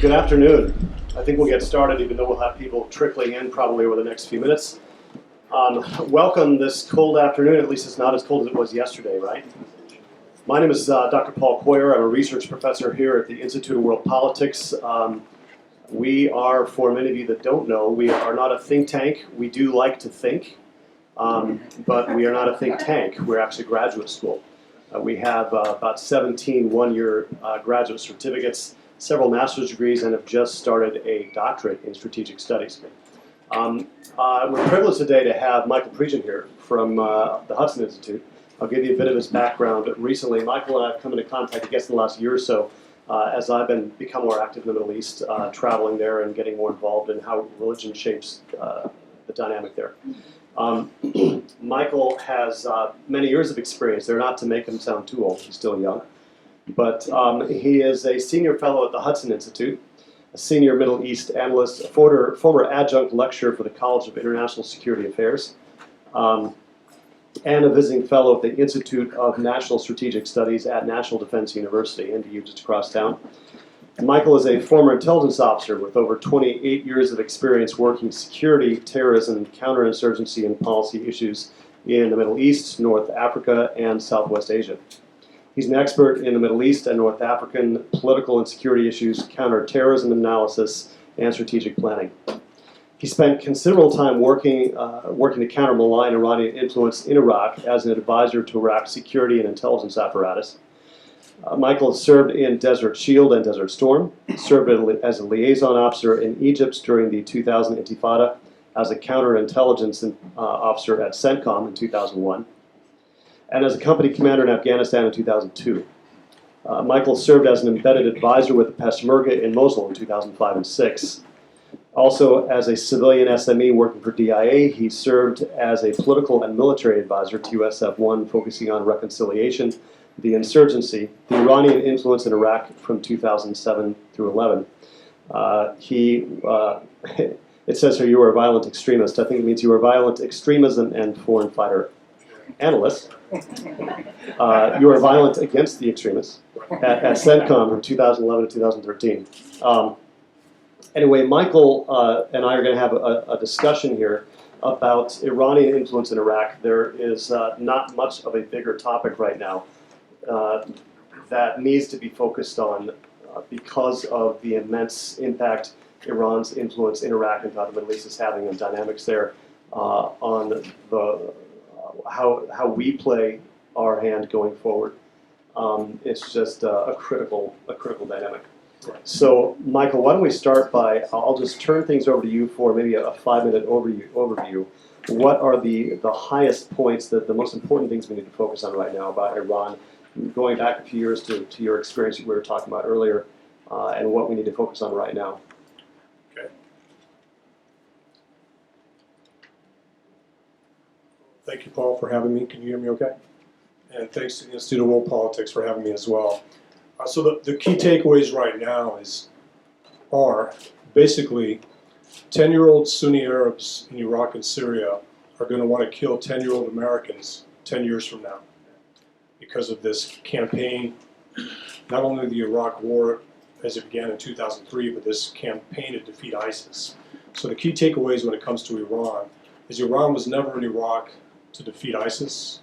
Good afternoon. I think we'll get started, even though we'll have people trickling in probably over the next few minutes. Welcome this cold afternoon. At least it's not as cold as it was yesterday, right? My name is Dr. Paul Coyer. I'm a research professor here at the Institute of World Politics. We are, for many of you that don't know, we are not a think tank. We do like to think, but we are not a think tank. We're actually a graduate school. We have about 17 one-year graduate certificates, several master's degrees, and have just started a doctorate in strategic studies. We're privileged today to have Michael Prejean here from the Hudson Institute. I'll give you a bit of his background. Recently, Michael and I have come into contact, I guess, in the last year or so, as I've become more active in the Middle East, traveling there and getting more involved in how religion shapes the dynamic there. Michael has many years of experience there, not to make him sound too old, he's still young. But he is a senior fellow at the Hudson Institute, a senior Middle East analyst, a former adjunct lecturer for the College of International Security Affairs, and a visiting fellow at the Institute of National Strategic Studies at National Defense University, NDU, just across town. Michael is a former intelligence officer with over 28 years of experience working security, terrorism, counterinsurgency, and policy issues in the Middle East, North Africa, and Southwest Asia. He's an expert in the Middle East and North African political and security issues, counterterrorism analysis, and strategic planning. He spent considerable time working to counter malign Iranian influence in Iraq as an advisor to Iraq's security and intelligence apparatus. Michael served in Desert Shield and Desert Storm, served as a liaison officer in Egypt during the 2000 Intifada, as a counterintelligence officer at CENTCOM in 2001, and as a company commander in Afghanistan in 2002. Michael served as an embedded advisor with the Peshmerga in Mosul in 2005 and 6. Also, as a civilian SME working for DIA, he served as a political and military advisor to USF-1, focusing on reconciliation, the insurgency, the Iranian influence in Iraq from 2007 through 11. It says here you are a violent extremist. I think it means you are a violent extremism and foreign fighter analyst. You are violent against the extremists at CENTCOM from 2011 to 2013. Anyway, Michael and I are going to have a discussion here about Iranian influence in Iraq. There is not much of a bigger topic right now that needs to be focused on because of the immense impact Iran's influence in Iraq and how the Middle East is having and dynamics there on how we play our hand going forward. It's just a critical dynamic. So, Michael, why don't we start by, I'll just turn things over to you for maybe a 5-minute overview. What are the highest points, the most important things we need to focus on right now about Iran, going back a few years to your experience we were talking about earlier, and what we need to focus on right now? Okay. Thank you, Paul, for having me. Can you hear me okay? And thanks to the Institute of World Politics for having me as well. So the key takeaways right now are basically 10-year-old Sunni Arabs in Iraq and Syria are going to want to kill 10-year-old Americans 10 years from now because of this campaign, not only the Iraq War as it began in 2003, but this campaign to defeat ISIS. So the key takeaways when it comes to Iran is Iran was never in Iraq to defeat ISIS.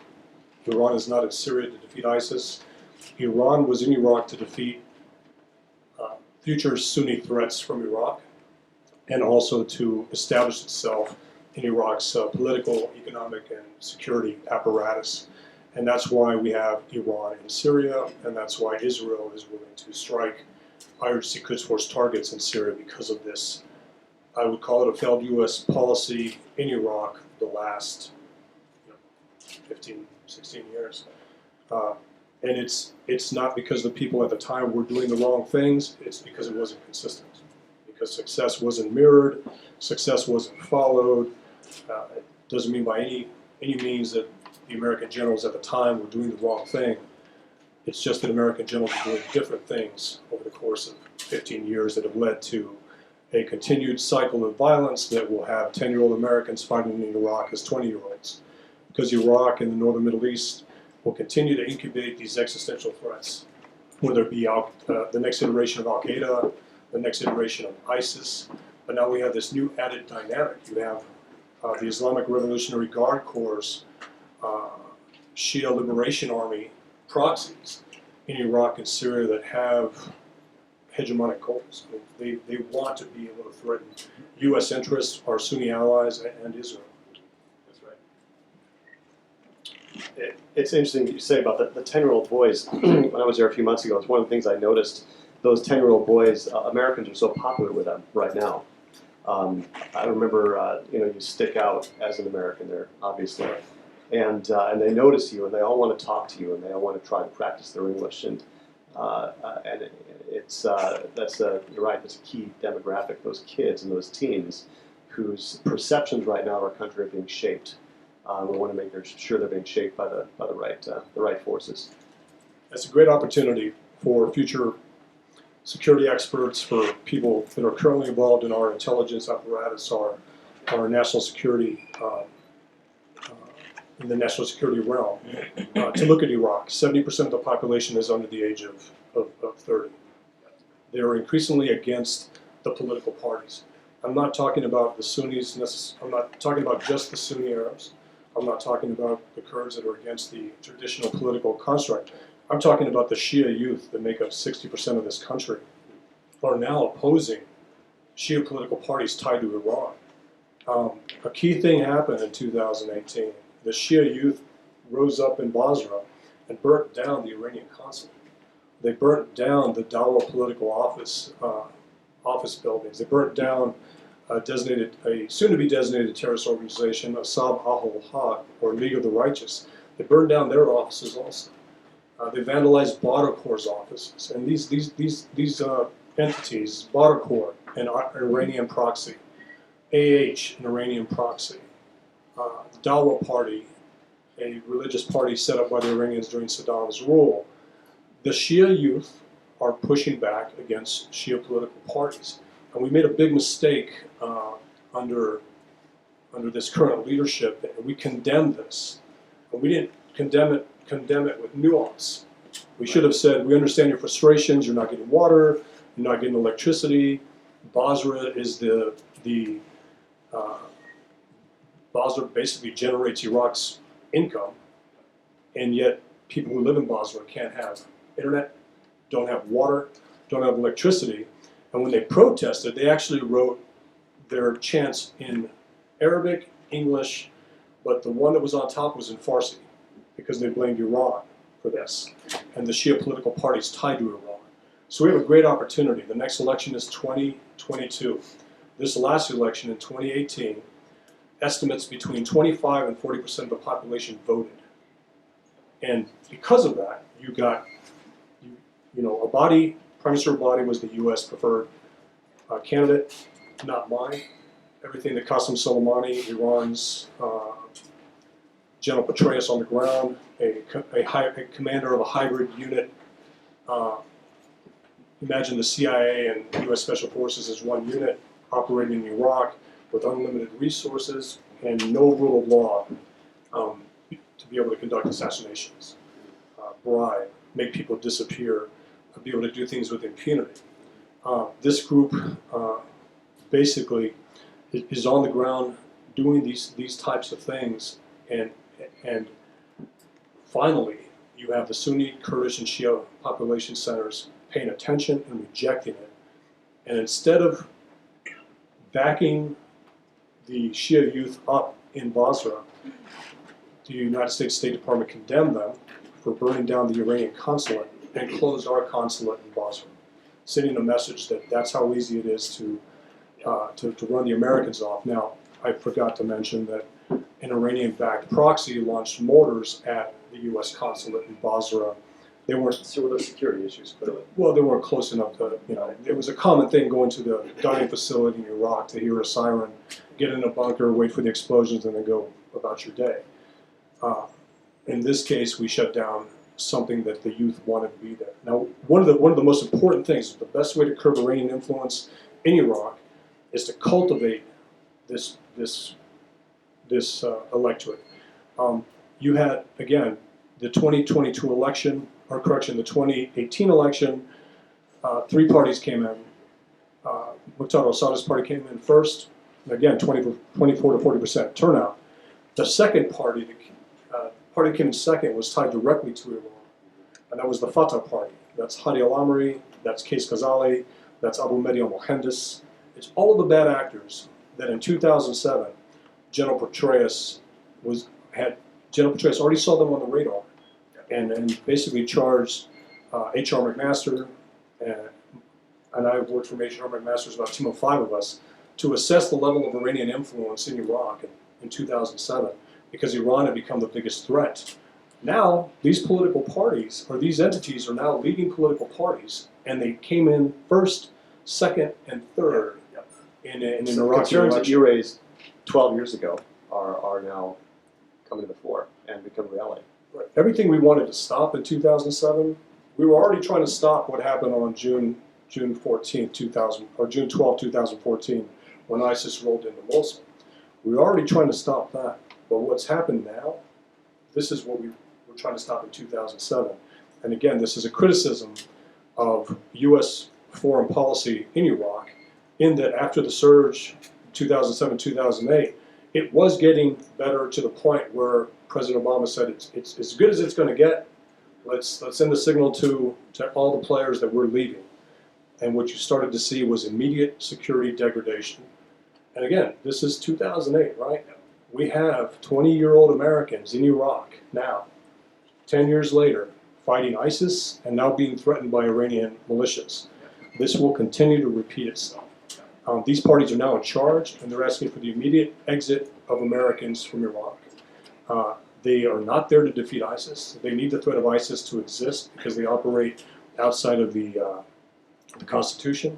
Iran is not in Syria to defeat ISIS. Iran was in Iraq to defeat future Sunni threats from Iraq and also to establish itself in Iraq's political, economic, and security apparatus. And that's why we have Iran in Syria, and that's why Israel is willing to strike IRGC Quds Force targets in Syria because of this. I would call it a failed U.S. policy in Iraq the last 15, 16 years. And it's not because the people at the time were doing the wrong things, it's because it wasn't consistent. Because success wasn't mirrored, success wasn't followed. It doesn't mean by any means that the American generals at the time were doing the wrong thing. It's just that American generals are doing different things over the course of 15 years that have led to a continued cycle of violence that will have 10-year-old Americans fighting in Iraq as 20-year-olds. Because Iraq and the northern Middle East will continue to incubate these existential threats, whether it be the next iteration of al-Qaeda, the next iteration of ISIS. But now we have this new added dynamic. You have the Islamic Revolutionary Guard Corps' Shia Liberation Army proxies in Iraq and Syria that have hegemonic goals. I mean, they want to be able to threaten U.S. interests, our Sunni allies, and Israel. That's right. It's interesting what you say about the 10-year-old boys. When I was there a few months ago, it's one of the things I noticed. Those 10-year-old boys, Americans are so popular with them right now. I remember, you stick out as an American there, obviously, and they notice you, and they all want to talk to you, and they all want to try to practice their English, and it's you're right. That's a key demographic. Those kids and those teens, whose perceptions right now of our country are being shaped. We want to make sure they're being shaped by the right forces. That's a great opportunity for future security experts, for people that are currently involved in our intelligence apparatus, our national security, in the national security realm, to look at Iraq. 70% of the population is under the age of 30. They're increasingly against the political parties. I'm not talking about the Sunnis, I'm not talking about just the Sunni Arabs. I'm not talking about the Kurds that are against the traditional political construct. I'm talking about the Shia youth that make up 60% of this country are now opposing Shia political parties tied to Iran. A key thing happened in 2018. The Shia youth rose up in Basra and burnt down the Iranian consulate. They burnt down the Dawah political office buildings. They burnt down a soon-to-be designated terrorist organization, Asab al-Haq, or League of the Righteous. They burned down their offices also. They vandalized Badr Corps' offices, and these entities, Badr Corps, an Iranian proxy, AH, an Iranian proxy, the Dawah Party, a religious party set up by the Iranians during Saddam's rule. The Shia youth are pushing back against Shia political parties, and we made a big mistake under this current leadership, and we condemned this. And we didn't condemn it with nuance. We should have said, we understand your frustrations, you're not getting water, you're not getting electricity. Basra is Basra basically generates Iraq's income, and yet people who live in Basra can't have internet, don't have water, don't have electricity. And when they protested, they actually wrote their chants in Arabic, English, but the one that was on top was in Farsi, because they blamed Iran for this, and the Shia political parties tied to Iran. So we have a great opportunity. The next election is 2022. This last election in 2018, estimates between 25 and 40% of the population voted. And because of that, you got, a body, Prime Minister Body was the U.S. preferred candidate, not mine. Everything that Qasem Soleimani, Iran's General Petraeus on the ground, a commander of a hybrid unit. Imagine the CIA and U.S. Special Forces as one unit operating in Iraq with unlimited resources and no rule of law to be able to conduct assassinations, bribe, make people disappear, be able to do things with impunity. This group basically is on the ground doing these types of things, and finally you have the Sunni, Kurdish, and Shia population centers paying attention and rejecting it. And instead of backing the Shia youth up in Basra, the United States State Department condemned them for burning down the Iranian consulate and closed our consulate in Basra, sending a message that that's how easy it is to run the Americans off. Now, I forgot to mention that an Iranian-backed proxy launched mortars at the U.S. consulate in Basra. They weren't. So were there security issues, clearly? Well, they weren't close enough to, it was a common thing going to the dining facility in Iraq to hear a siren, get in a bunker, wait for the explosions, and then go about your day. In this case, we shut down something that the youth wanted to be there. Now, one of the most important things, the best way to curb Iranian influence in Iraq is to cultivate this electorate. You had, again, the 2022 election, or correction, the 2018 election, three parties came in. Muqtada al-Sadr's party came in first. Again, 24 to 40% turnout. The second party, the party that came in second, was tied directly to Iran, and that was the Fatah party. That's Hadi al-Amri, that's Qais Khazali, that's Abu Mahdi al-Mohandes. It's all of the bad actors that in 2007, General Petraeus already saw them on the radar, and basically charged H.R. McMaster, and I worked for H.R. McMaster, about a team of 5 of us, to assess the level of Iranian influence in Iraq in 2007, because Iran had become the biggest threat. Now, these political parties, or these entities, are now leading political parties, and they came in first, second, and third in an Iraqi concerns that election. you raised 12 years ago are now coming to the fore and become reality. Right. Everything we wanted to stop in 2007, we were already trying to stop what happened on June 14, 2000, or June 12, 2014, when ISIS rolled into Mosul. We were already trying to stop that. But what's happened now, this is what we were trying to stop in 2007. And again, this is a criticism of U.S. foreign policy in Iraq, in that after the surge, 2007, 2008, it was getting better to the point where President Obama said it's as good as it's going to get. Let's send the signal to all the players that we're leaving. And what you started to see was immediate security degradation. And again, this is 2008, right? We have 20-year-old Americans in Iraq now, 10 years later, fighting ISIS and now being threatened by Iranian militias. This will continue to repeat itself. These parties are now in charge, and they're asking for the immediate exit of Americans from Iraq. They are not there to defeat ISIS. They need the threat of ISIS to exist because they operate outside of the Constitution.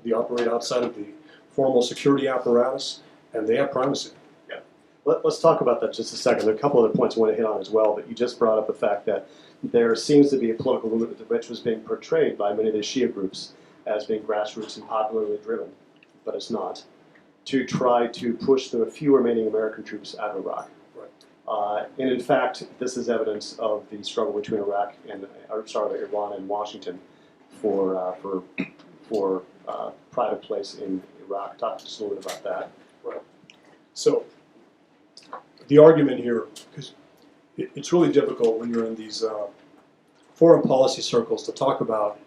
They operate outside of the formal security apparatus, and they have primacy. Yeah. Let's talk about that just a second. There are a couple other points I want to hit on as well, but you just brought up the fact that there seems to be a political movement which was being portrayed by many of the Shia groups as being grassroots and popularly driven, but it's not, to try to push the few remaining American troops out of Iraq. And in fact, this is evidence of the struggle between Iran and Washington for pride of place in Iraq. Talk just a little bit about that. Right. So the argument here, because it's really difficult when you're in these foreign policy circles to talk about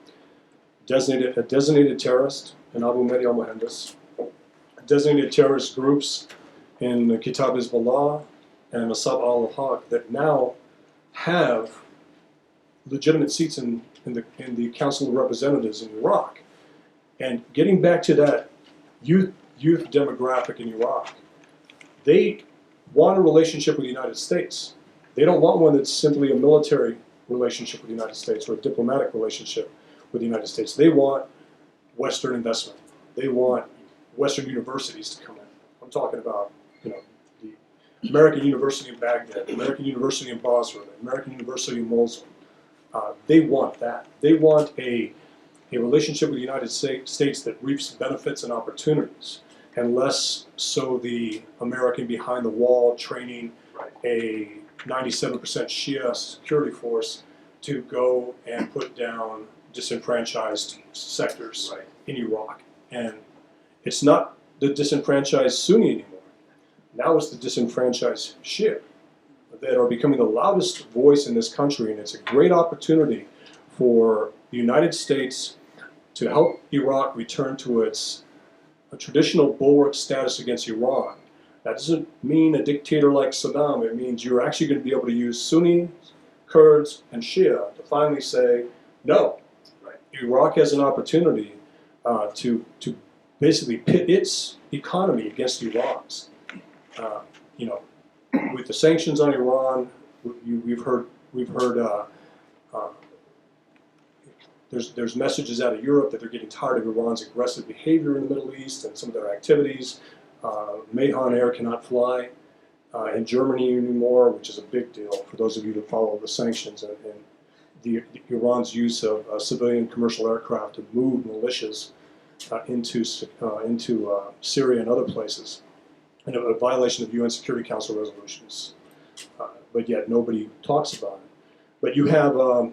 a designated terrorist in Abu Mahdi al-Mohandes, designated terrorist groups in Kitab Hezbollah and Asad al-Haq that now have legitimate seats in the Council of Representatives in Iraq. And getting back to that youth demographic in Iraq, they want a relationship with the United States. They don't want one that's simply a military relationship with the United States or a diplomatic relationship with the United States. They want Western investment. They want Western universities to come in. I'm talking about, the American University in Baghdad, the American University in Basra, the American University in Mosul. They want that. They want a relationship with the United States that reaps benefits and opportunities, and less so the American behind the wall training a 97% Shia security force to go and put down disenfranchised sectors in Iraq. And it's not the disenfranchised Sunni anymore. Now it's the disenfranchised Shia that are becoming the loudest voice in this country, and it's a great opportunity for the United States to help Iraq return to its traditional bulwark status against Iran. That doesn't mean a dictator like Saddam. It means you're actually going to be able to use Sunni, Kurds, and Shia to finally say, no, Iraq has an opportunity to basically pit its economy against Iran's. With the sanctions on Iran, we've heard there's messages out of Europe that they're getting tired of Iran's aggressive behavior in the Middle East and some of their activities. Mahan Air cannot fly in Germany anymore, which is a big deal for those of you that follow the sanctions and Iran's use of civilian commercial aircraft to move militias into Syria and other places, and a violation of UN Security Council resolutions. But yet nobody talks about it. But you have a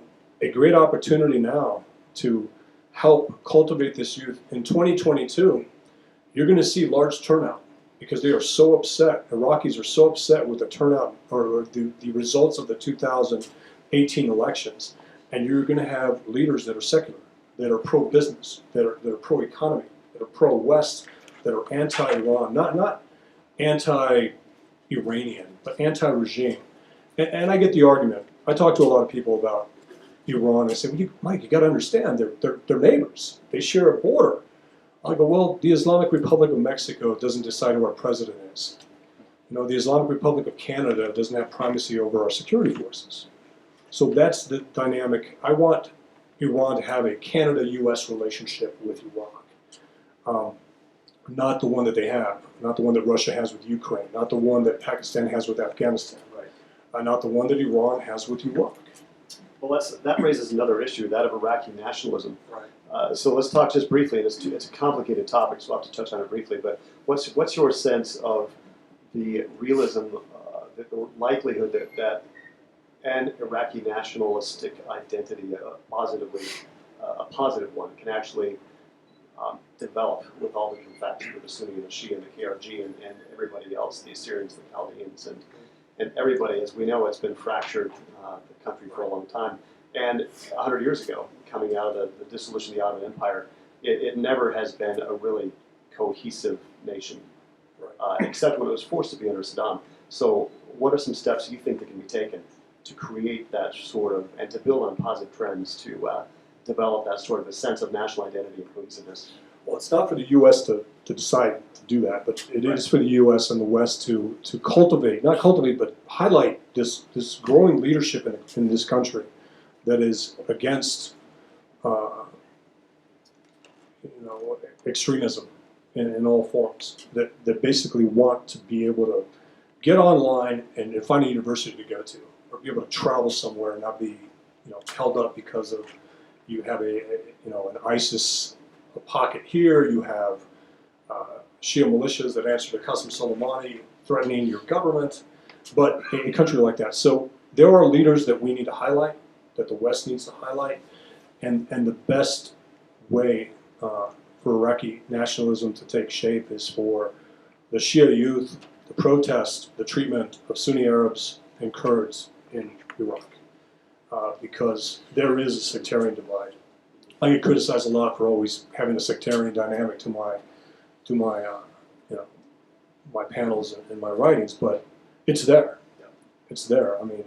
great opportunity now to help cultivate this youth. In 2022, you're going to see large turnout because they are so upset. Iraqis are so upset with the turnout or the results of the 2018 elections. And you're going to have leaders that are secular, that are pro-business, that are pro-economy, that are pro-West, that are anti-Iran, not anti-Iranian, but anti-regime. And I get the argument. I talk to a lot of people about Iran. I say, well, Mike, you got to understand, they're neighbors. They share a border. I go, well, the Islamic Republic of Mexico doesn't decide who our president is. You know, the Islamic Republic of Canada doesn't have primacy over our security forces. So that's the dynamic. I want Iran to have a Canada-U.S. relationship with Iraq. Not the one that they have, not the one that Russia has with Ukraine, not the one that Pakistan has with Afghanistan, right? Not the one that Iran has with Iraq. Well, that raises another issue, that of Iraqi nationalism. Right. So let's talk just briefly, and it's a complicated topic, so I'll have to touch on it briefly, but what's your sense of the realism, the likelihood that an Iraqi nationalistic identity, a positive one, can actually develop with all the confactions of the Sunni and the Shia and the KRG and everybody else, the Assyrians, the Chaldeans, and everybody, as we know, it's been fractured, the country for a long time. And 100 years ago, coming out of the dissolution of the Ottoman Empire, it never has been a really cohesive nation, except when it was forced to be under Saddam. So what are some steps you think that can be taken to create that sort of, and to build on positive trends to develop that sort of a sense of national identity and cohesiveness? Well, it's not for the U.S. to decide to do that, but it is for the U.S. and the West to cultivate, not cultivate, but highlight this growing leadership in this country that is against extremism in all forms, that basically want to be able to get online and find a university to go to, or be able to travel somewhere and not be held up because of you have an ISIS pocket here, you have Shi'a militias that answer to Qasem Soleimani threatening your government, but in a country like that. So there are leaders that we need to highlight, that the West needs to highlight, and the best way for Iraqi nationalism to take shape is for the Shia youth, the protest, the treatment of Sunni Arabs and Kurds in Iraq, because there is a sectarian divide. I get criticized a lot for always having a sectarian dynamic to my my panels and my writings, but it's there. It's there. I mean,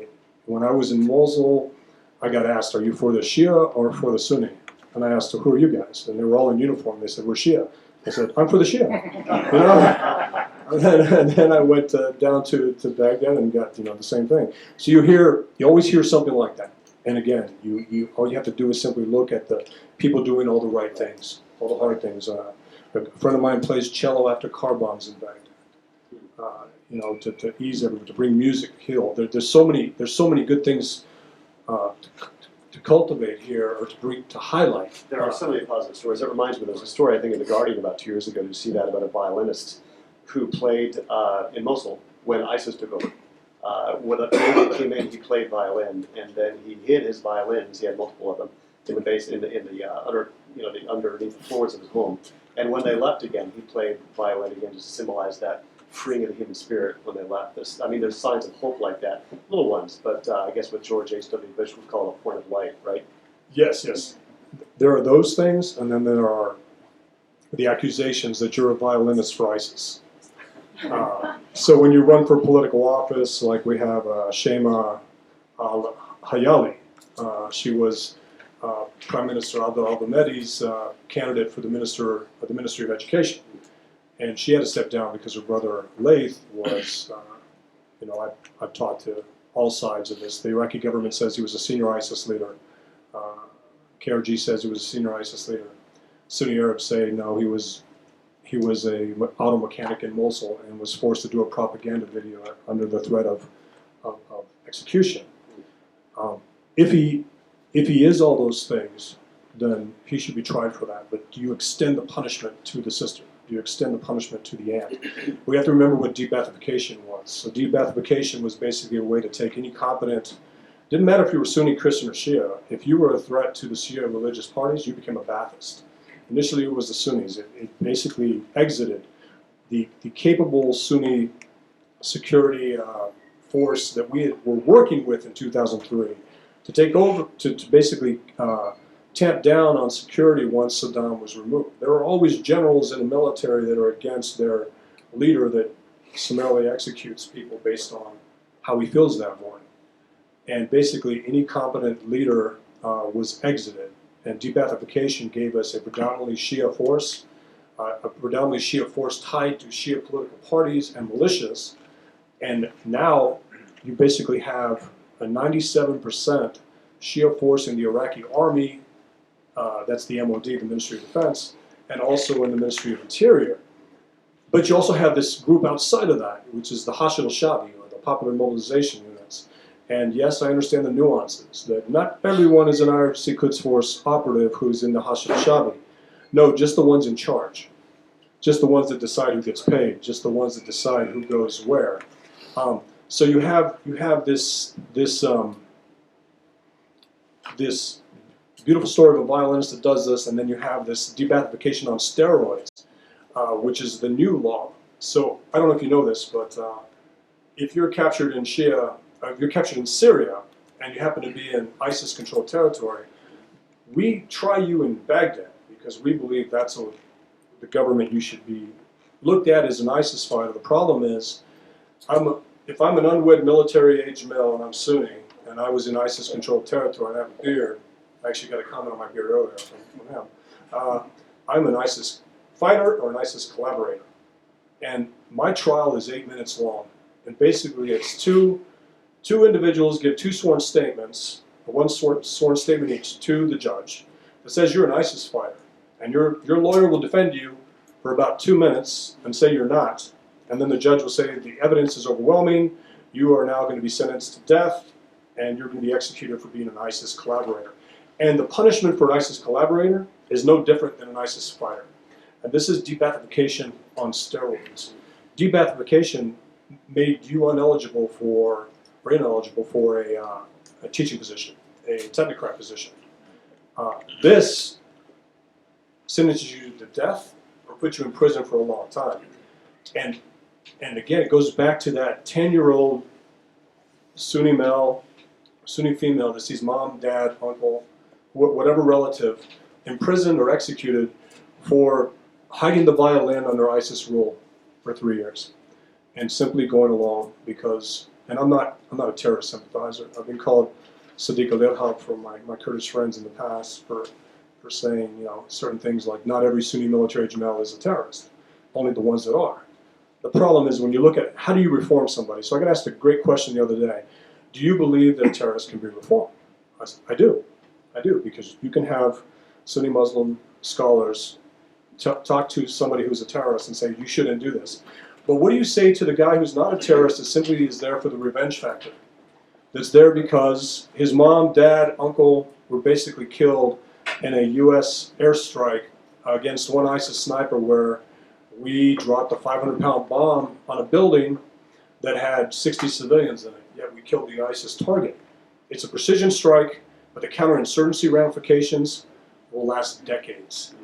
when I was in Mosul, I got asked, "Are you for the Shia or for the Sunni?" And I asked, "Who are you guys?" And they were all in uniform. They said, "We're Shia." I said, "I'm for the Shia." And then I went down to Baghdad and got the same thing. So you always hear something like that. And again, all you have to do is simply look at the people doing all the right things, all the hard things. A friend of mine plays cello after car bombs in Baghdad. To ease everyone, to bring music, heal. There's so many good things to cultivate here, or to highlight. There are so many positive stories. That reminds me, there was a story I think in The Guardian about 2 years ago. Did you see that, about a violinist who played in Mosul when ISIS took over? When a Canadian came in, he played violin, and then he hid his violins. He had multiple of them in the base, underneath the floors of his home. And when they left again, he played violin again, just to symbolize that freeing of the human spirit when they left. There's signs of hope like that, little ones, but I guess what George H.W. Bush would call a point of light, right? Yes. There are those things, and then there are the accusations that you're a violinist for ISIS. So when you run for political office, like we have Shema al-Hayali, she was Prime Minister al-Mehdi's candidate for the Ministry of Education, and she had to step down because her brother Laith was, I've talked to all sides of this. The Iraqi government says he was a senior ISIS leader. KRG says he was a senior ISIS leader. Sunni Arabs say no, he was a auto mechanic in Mosul and was forced to do a propaganda video under the threat of execution. If he is all those things, then he should be tried for that. But do you extend the punishment to the sister? Do you extend the punishment to the aunt? We have to remember what de-Baathification was. So de-Baathification was basically a way to take any competent, Didn't matter if you were Sunni, Christian, or Shia. If you were a threat to the Shia religious parties, you became a Ba'athist. Initially, it was the Sunnis. It basically exited the capable Sunni security force that we were working with in 2003 to take over, to basically tamp down on security once Saddam was removed. There are always generals in the military that are against their leader that summarily executes people based on how he feels that morning. And basically, any competent leader was exited, and de-Baathification gave us a predominantly Shia force, tied to Shia political parties and militias. And now you basically have a 97% Shia force in the Iraqi army, that's the MOD, the Ministry of Defense, and also in the Ministry of Interior. But you also have this group outside of that, which is the Hashid al-Shabi, or the Popular Mobilization Units. And yes, I understand the nuances, that not everyone is an IRC Quds Force operative who's in the Hashid al-Shabi. No, just the ones in charge. Just the ones that decide who gets paid. Just the ones that decide who goes where. So you have this beautiful story of a violinist that does this, and then you have this de-Baathification on steroids, which is the new law. So I don't know if you know this, but if you're captured in if you're captured in Syria, and you happen to be in ISIS-controlled territory, we try you in Baghdad because we believe that's the government you should be looked at as an ISIS fighter. The problem is, if I'm an unwed military-age male and I'm Sunni, and I was in ISIS-controlled territory and I have a beard, I actually got a comment on my beard earlier from him, I'm an ISIS fighter or an ISIS collaborator. And my trial is 8 minutes long. And basically it's two individuals give two sworn statements, one sworn statement each to the judge that says you're an ISIS fighter. And your lawyer will defend you for about 2 minutes and say you're not. And then the judge will say the evidence is overwhelming, you are now going to be sentenced to death, and you're going to be executed for being an ISIS collaborator. And the punishment for an ISIS collaborator is no different than an ISIS fighter. And this is de-Baathification on steroids. De-Baathification made you ineligible for a teaching position, a technocrat position. This sentences you to death or puts you in prison for a long time. And again, it goes back to that 10-year-old Sunni male, Sunni female that sees mom, dad, uncle, whatever relative imprisoned or executed for hiding the violin under ISIS rule for 3 years and simply going along because, and I'm not a terrorist sympathizer. I've been called Sadiq al-Irhab from my Kurdish friends in the past for saying, certain things like not every Sunni military male is a terrorist, only the ones that are. The problem is when you look at how do you reform somebody. So I got asked a great question the other day. Do you believe that a terrorist can be reformed? I said, I do, because you can have Sunni Muslim scholars talk to somebody who's a terrorist and say, you shouldn't do this. But what do you say to the guy who's not a terrorist that simply is there for the revenge factor? That's there because his mom, dad, uncle were basically killed in a U.S. airstrike against one ISIS sniper where we dropped a 500-pound bomb on a building that had 60 civilians in it, yet we killed the ISIS target. It's a precision strike, but the counterinsurgency ramifications will last decades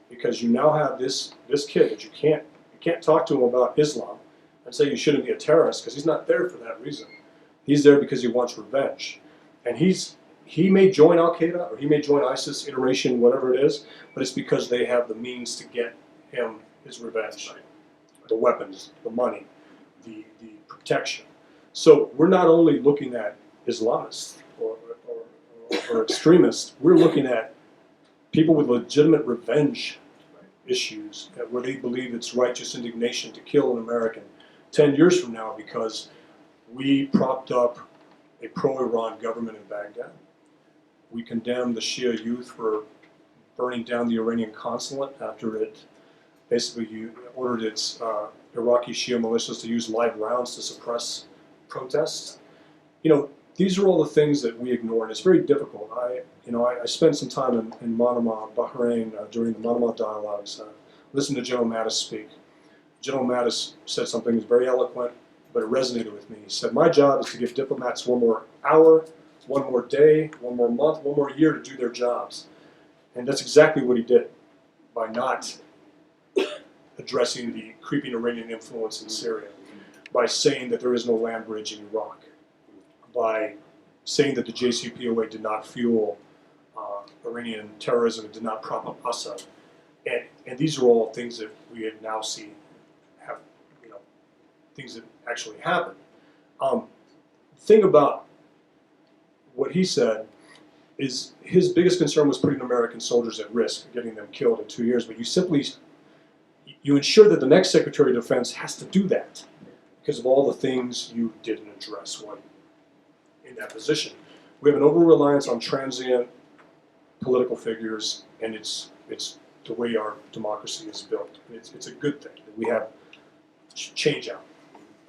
because you now have this kid that you can't talk to him about Islam and say you shouldn't be a terrorist because he's not there for that reason. He's there because he wants revenge. And he may join Al-Qaeda or he may join ISIS, iteration, whatever it is, but it's because they have the means to get him his revenge, the weapons, the money, the protection. So we're not only looking at Islamists or extremists, we're looking at people with legitimate revenge issues where they believe it's righteous indignation to kill an American 10 years from now because we propped up a pro-Iran government in Baghdad. We condemned the Shia youth for burning down the Iranian consulate after it basically ordered its Iraqi Shia militias to use live rounds to suppress protests. These are all the things that we ignore, and it's very difficult. I spent some time in Manama, Bahrain, during the Manama dialogues, listened to General Mattis speak. General Mattis said something that was very eloquent, but it resonated with me. He said, my job is to give diplomats one more hour one more day, one more month, one more year to do their jobs. And that's exactly what he did by not addressing the creeping Iranian influence in Syria, by saying that there is no land bridge in Iraq, by saying that the JCPOA did not fuel Iranian terrorism and did not prop up Assad. And these are all things that we now see have, things that actually happen. The thing about what he said is his biggest concern was putting American soldiers at risk, getting them killed in 2 years, but you ensure that the next Secretary of Defense has to do that because of all the things you didn't address when in that position. We have an over-reliance on transient political figures, and it's the way our democracy is built. It's a good thing that we have change out.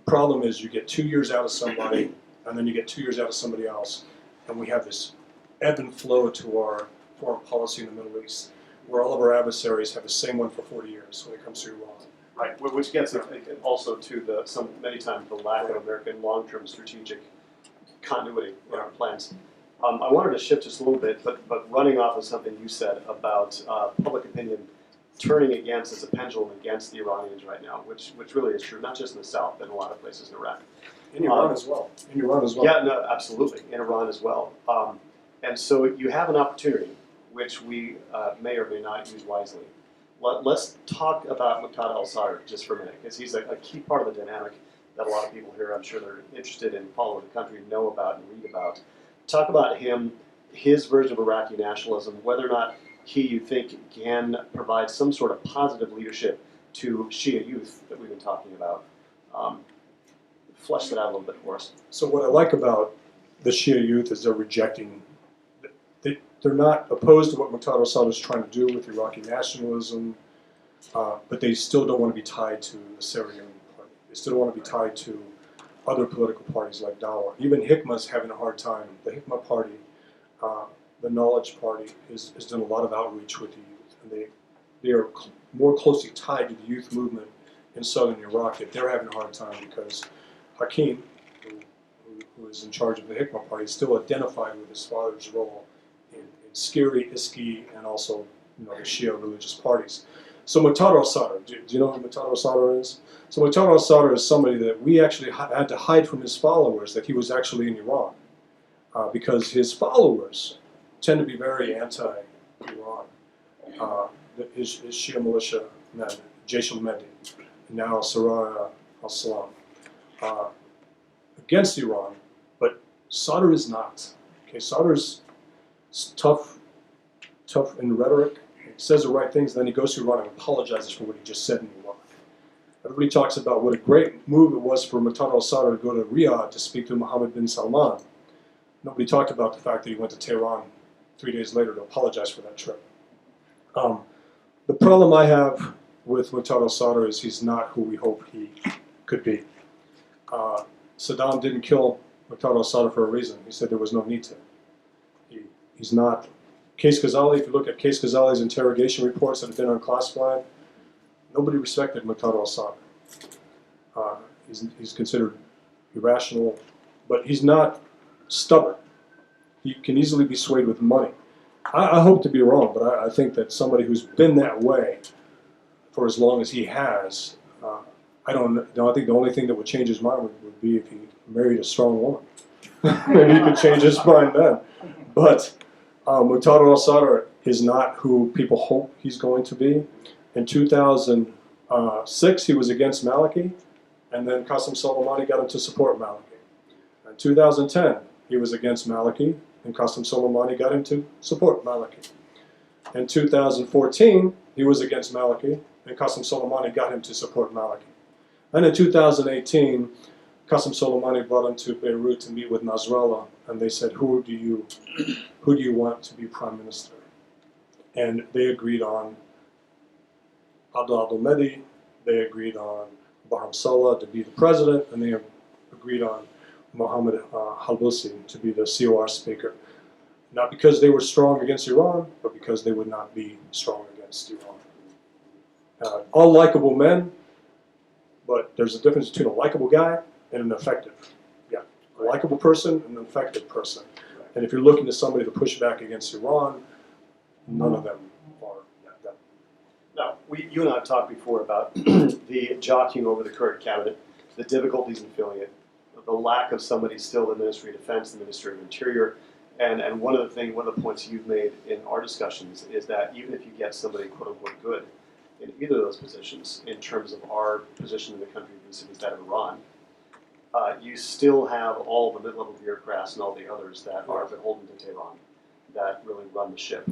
The problem is you get 2 years out of somebody, and then you get 2 years out of somebody else, and we have this ebb and flow to our foreign policy in the Middle East, where all of our adversaries have the same one for 40 years when it comes to Iran. Right, which gets also to many times the lack of American long-term strategic continuity in our plans. I wanted to shift just a little bit, but running off of something you said about public opinion turning against, as a pendulum against the Iranians right now, which really is true, not just in the South, but in a lot of places in Iraq. In Iran as well. In Iran as well. Yeah, no, absolutely, in Iran as well. And so you have an opportunity, which we may or may not use wisely. Let's talk about Muqtada al-Sadr just for a minute, because he's a key part of the dynamic that a lot of people here, I'm sure they're interested in following the country, know about and read about. Talk about him, his version of Iraqi nationalism, whether or not he, you think, can provide some sort of positive leadership to Shia youth that we've been talking about. Flesh that out a little bit for us. So what I like about the Shia youth is they're rejecting, they're not opposed to what Muqtada al-Sadr is trying to do with Iraqi nationalism, but they still don't want to be tied to the Syrian party. They still don't want to be tied to other political parties like Dawa. Even Hikma's having a hard time. The Hikma party, the Knowledge Party, has done a lot of outreach with the youth, and they are more closely tied to the youth movement in southern Iraq. Yet they're having a hard time because Hakim, who is in charge of the Hikma party, is still identified with his father's role in Skiri, Iski, and also the Shia religious parties. So Muqtada al-Sadr, do you know who Muqtada al-Sadr is? So Muqtada al-Sadr is somebody that we actually had to hide from his followers that he was actually in Iran, because his followers tend to be very anti-Iran. His Shia militia men, Jaish al-Mahdi, now Saraya al-Salam, against Iran, but Sadr is not. Okay, Sadr is tough in rhetoric. He says the right things, and then he goes to Iran and apologizes for what he just said in Iran. Everybody talks about what a great move it was for Muqtada al-Sadr to go to Riyadh to speak to Mohammed bin Salman. Nobody talked about the fact that he went to Tehran 3 days later to apologize for that trip. The problem I have with Muqtada al-Sadr is he's not who we hope he could be. Saddam didn't kill Muqtada al-Sadr for a reason. He said there was no need to. He's not. Case Ghazali, if you look at Case Ghazali's interrogation reports that have been unclassified, nobody respected Muqtada al-Sadr. He's considered irrational, but he's not stubborn. He can easily be swayed with money. I hope to be wrong, but I think that somebody who's been that way for as long as he has, I think the only thing that would change his mind would be if he married a strong woman. Maybe he could change his mind then. But Muqtada al-Sadr is not who people hope he's going to be. In 2006, he was against Maliki, and then Qasem Soleimani got him to support Maliki. In 2010, he was against Maliki, and Qasem Soleimani got him to support Maliki. In 2014, he was against Maliki, and Qasem Soleimani got him to support Maliki. And in 2018, Qasem Soleimani brought him to Beirut to meet with Nasrallah, and they said, who do you want to be prime minister? And they agreed on Abdul al-Mahdi, they agreed on Barham Saleh to be the president, and they agreed on Mohammed Halbusi to be the COR speaker. Not because they were strong against Iran, but because they would not be strong against Iran. All likable men, but there's a difference between a likable guy and an effective guy. A likable person and an effective person. And if you're looking to somebody to push back against Iran, none of them are that. Now, you and I have talked before about the jockeying over the current cabinet, the difficulties in filling it, the lack of somebody still in the Ministry of Defense, the Ministry of Interior, and one of the points you've made in our discussions is that even if you get somebody quote unquote good in either of those positions, in terms of our position in the country vis-a-vis that of Iran, you still have all the mid-level bureaucrats and all the others that are beholden to Tehran that really run the ship.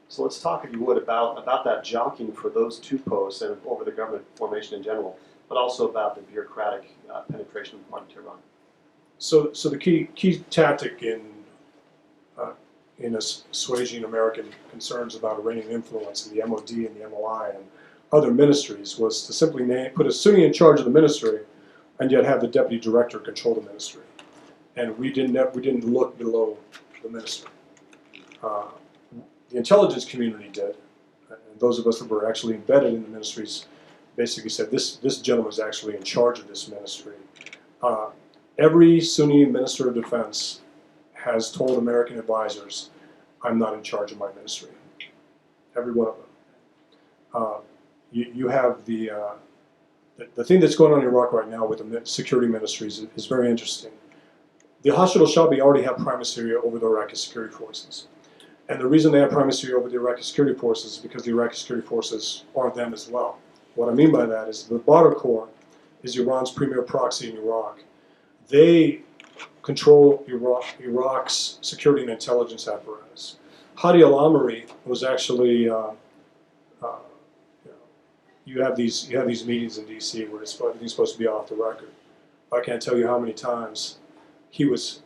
So let's talk, if you would, about that jockeying for those two posts and over the government formation in general, but also about the bureaucratic penetration of modern Tehran. So the key tactic in assuaging American concerns about Iranian influence in the MOD and the MOI and other ministries was to simply put a Sunni in charge of the ministry, and yet have the deputy director control the ministry. And we didn't look below the ministry. The intelligence community did, and those of us that were actually embedded in the ministries basically said this gentleman is actually in charge of this ministry. Every Sunni minister of defense has told American advisors, I'm not in charge of my ministry. Every one of them. You have the thing that's going on in Iraq right now with the security ministries is very interesting. The Hashid al-Shabi already have primacy over the Iraqi security forces. And the reason they have primacy over the Iraqi security forces is because the Iraqi security forces are them as well. What I mean by that is the Badr Corps is Iran's premier proxy in Iraq. They control Iraq's security and intelligence apparatus. Hadi al-Amiri was actually, you have these meetings in D.C. where everything's supposed to be off the record. I can't tell you how many times he was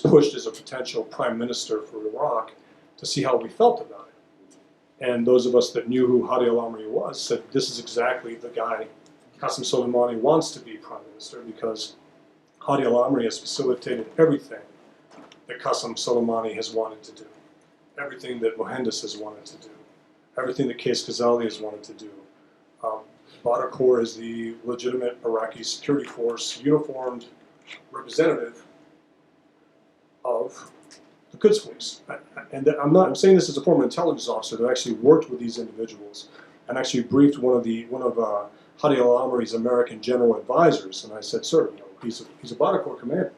pushed as a potential prime minister for Iraq to see how we felt about it. And those of us that knew who Hadi al-Amiri was said this is exactly the guy Qasem Soleimani wants to be prime minister, because Hadi al-Amiri has facilitated everything that Qasem Soleimani has wanted to do, everything that Mohandas has wanted to do, everything that Qais Khazali has wanted to do. Badr Corps is the legitimate Iraqi security force uniformed representative of the Quds Police. And I'm saying this as a former intelligence officer that actually worked with these individuals and actually briefed one of Hadi al-Amiri's American general advisors. And I said, sir, he's a Badr Corps commander.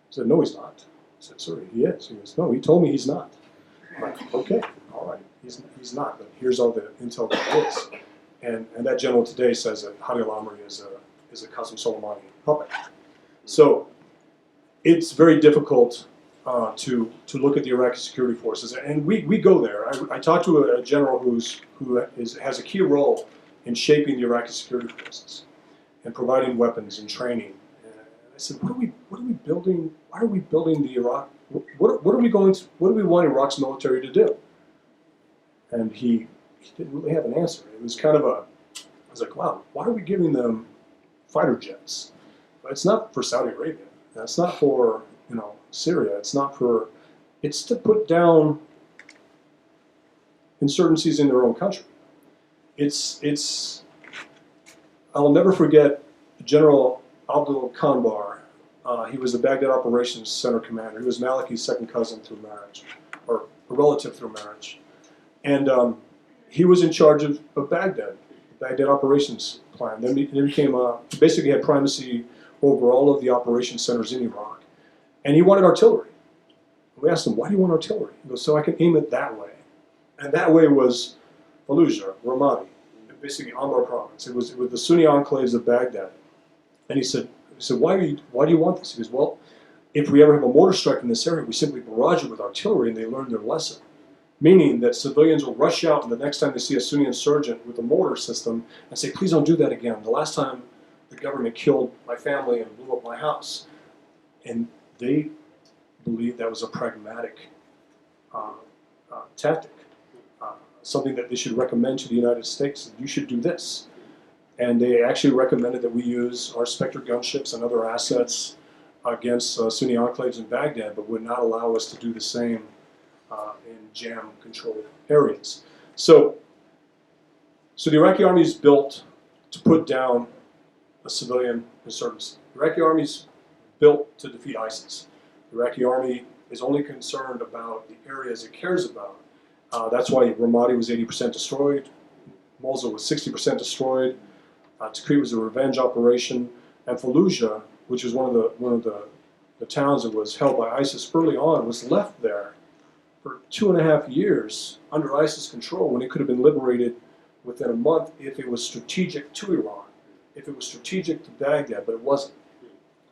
He said, no, he's not. I said, sir, he is. He goes, no, he told me he's not. I'm like, okay, all right, he's not, but here's all the intel that is. And that general today says that Hadi al-Amiri is a Qasem Soleimani puppet. So it's very difficult to look at the Iraqi security forces, and we go there. I talked to a general who has a key role in shaping the Iraqi security forces and providing weapons and training. And I said, what are we building? Why are we building the Iraq? What do we want Iraq's military to do? And he didn't really have an answer. It was kind of I was like, wow, why are we giving them fighter jets? But it's not for Saudi Arabia. It's not for Syria. It's to put down insurgencies in their own country. I'll never forget General Abdul Kanbar. He was the Baghdad Operations Center commander. He was Maliki's second cousin through marriage, or a relative through marriage. And he was in charge of Baghdad, the Baghdad operations plan. Then he became, basically had primacy over all of the operations centers in Iraq. And he wanted artillery. We asked him, why do you want artillery? He goes, so I can aim it that way. And that way was Fallujah, Ramadi, basically Anbar province. It was the Sunni enclaves of Baghdad. And he said, why do you want this? He goes, well, if we ever have a mortar strike in this area, we simply barrage it with artillery and they learn their lesson. Meaning that civilians will rush out and the next time they see a Sunni insurgent with a mortar system and say, please don't do that again. The last time the government killed my family and blew up my house. And they believed that was a pragmatic tactic, something that they should recommend to the United States. You should do this. And they actually recommended that we use our Spectre gunships and other assets against Sunni enclaves in Baghdad, but would not allow us to do the same in jam-controlled areas. So the Iraqi army is built to put down a civilian insurgency. The Iraqi army is built to defeat ISIS. The Iraqi army is only concerned about the areas it cares about. That's why Ramadi was 80% destroyed, Mosul was 60% destroyed, Tikrit was a revenge operation, and Fallujah, which is one of the towns that was held by ISIS early on, was left there for 2.5 years under ISIS control when it could have been liberated within a month if it was strategic to Iran, if it was strategic to Baghdad, but it wasn't.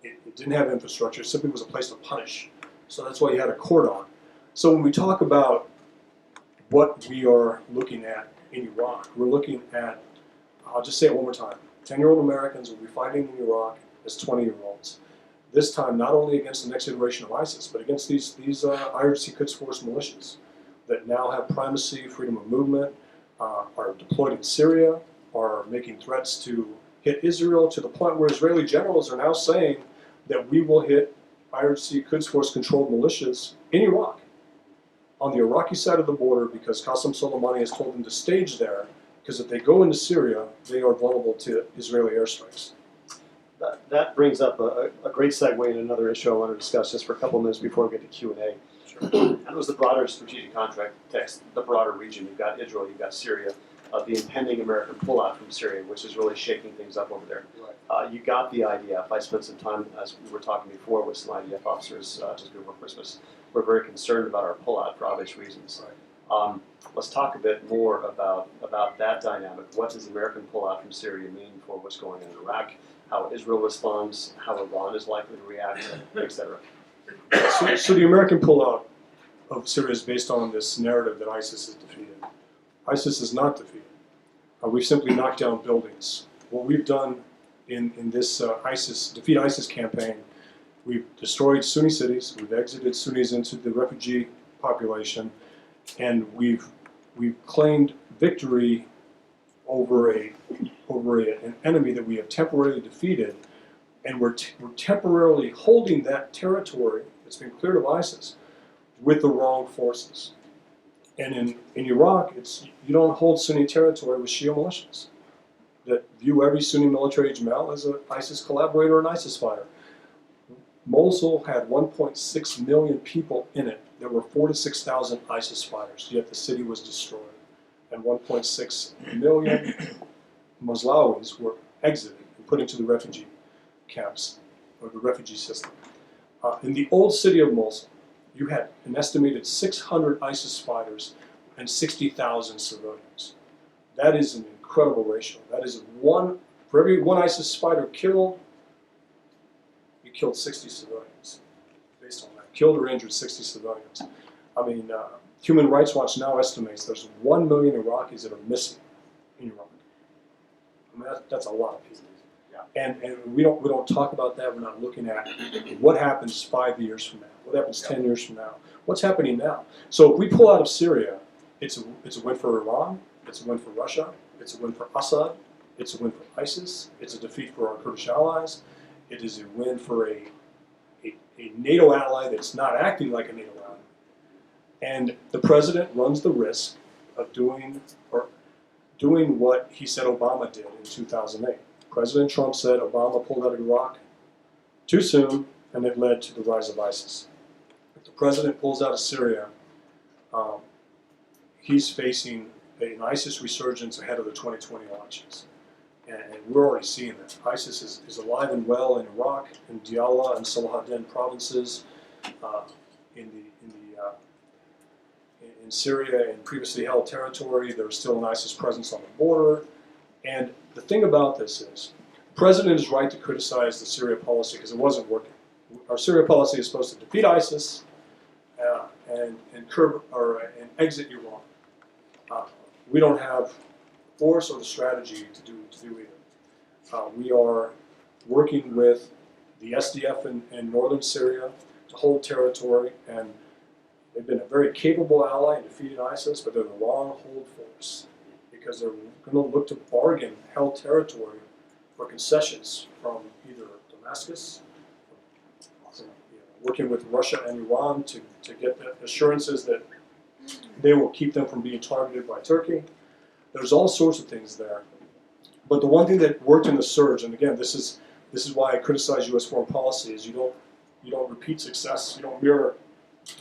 It didn't have infrastructure, it simply was a place to punish. So that's why you had a cordon. So when we talk about what we are looking at in Iraq, we're looking at, I'll just say it one more time, 10-year-old Americans will be fighting in Iraq as 20-year-olds. This time not only against the next iteration of ISIS, but against these IRGC Quds Force militias that now have primacy, freedom of movement, are deployed in Syria, are making threats to hit Israel to the point where Israeli generals are now saying that we will hit IRGC Quds Force controlled militias in Iraq on the Iraqi side of the border because Qasem Soleimani has told them to stage there because if they go into Syria, they are vulnerable to Israeli airstrikes. That brings up a great segue in another issue I want to discuss just for a couple minutes before we get to Q&A. Sure. And it was the broader strategic context, the broader region. You've got Israel, you've got Syria, the impending American pullout from Syria, which is really shaking things up over there. Right. You got the IDF. I spent some time, as we were talking before, with some IDF officers just before Christmas. We're very concerned about our pullout for obvious reasons. Right. Let's talk a bit more about that dynamic. What does the American pullout from Syria mean for what's going on in Iraq? How Israel responds, how Iran is likely to react, etc. So the American pullout of Syria is based on this narrative that ISIS is defeated. ISIS is not defeated. We've simply knocked down buildings. What we've done in this defeat ISIS campaign, we've destroyed Sunni cities, we've exited Sunnis into the refugee population, and we've claimed victory over an enemy that we have temporarily defeated, and we're temporarily holding that territory that's been cleared of ISIS with the wrong forces. And in Iraq, you don't hold Sunni territory with Shia militias that view every Sunni military-age male as an ISIS collaborator or an ISIS fighter. Mosul had 1.6 million people in it. There were 4,000 to 6,000 ISIS fighters, yet the city was destroyed. And 1.6 million Moslawis were exited and put into the refugee camps, or the refugee system. In the old city of Mosul, you had an estimated 600 ISIS fighters and 60,000 civilians. That is an incredible ratio. That is for every one ISIS fighter killed, you killed 60 civilians. Based on that, killed or injured 60 civilians. I mean, Human Rights Watch now estimates there's 1 million Iraqis that are missing in Iraq. I mean, that's a lot of people. Yeah. And we don't talk about that. We're not looking at what happens 5 years from now. What happens 10 years from now? What's happening now? So if we pull out of Syria, it's a win for Iran. It's a win for Russia. It's a win for Assad. It's a win for ISIS. It's a defeat for our Kurdish allies. It is a win for a NATO ally that's not acting like a NATO ally. And the president runs the risk of doing what he said Obama did in 2008. President Trump said Obama pulled out of Iraq too soon, and it led to the rise of ISIS. If the president pulls out of Syria, he's facing an ISIS resurgence ahead of the 2020 elections. And we're already seeing that. ISIS is alive and well in Iraq, in Diyala and Salahuddin provinces, in Syria and previously held territory. There's still an ISIS presence on the border. And the thing about this is, the president is right to criticize the Syria policy because it wasn't working. Our Syria policy is supposed to defeat ISIS and exit Iran. We don't have force or the strategy to do either. We are working with the SDF in northern Syria to hold territory, and they've been a very capable ally in defeating ISIS, but they're the wrong hold force because they're going to look to bargain held territory for concessions from either Damascus, working with Russia and Iran to get the assurances that they will keep them from being targeted by Turkey. There's all sorts of things there. But the one thing that worked in the surge, and again, this is why I criticize U.S. foreign policy, is you don't repeat success, you don't mirror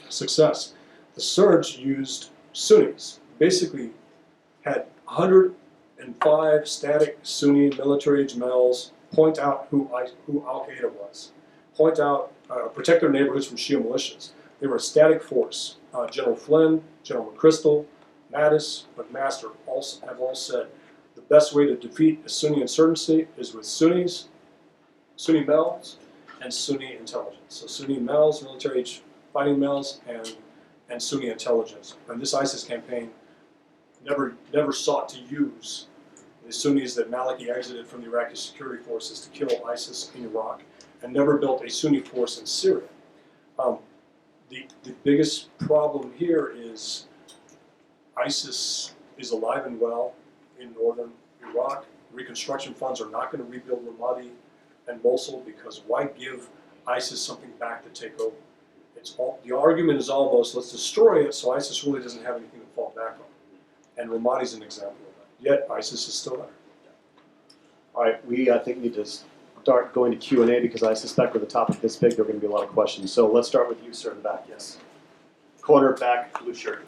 success. The surge used Sunnis, basically had 105 static Sunni military-age males point out who Al-Qaeda was, point out, protect their neighborhoods from Shia militias. They were a static force. General Flynn, General McChrystal, Mattis, McMaster have all said the best way to defeat a Sunni insurgency is with Sunnis, Sunni males, and Sunni intelligence. So Sunni males, military-age fighting males, and Sunni intelligence. And this ISIS campaign never sought to use the Sunnis that Maliki exited from the Iraqi security forces to kill ISIS in Iraq, and never built a Sunni force in Syria. The biggest problem here is ISIS is alive and well in northern Iraq. Reconstruction funds are not going to rebuild Ramadi and Mosul, because why give ISIS something back to take over? The argument is almost, let's destroy it so ISIS really doesn't have anything to fall back on. And Ramadi's an example of that. Yet ISIS is still there. All right, we I think need to start going to Q&A, because I suspect with a topic this big there are going to be a lot of questions. So let's start with you, sir, in the back. Yes. Corner back, blue shirt.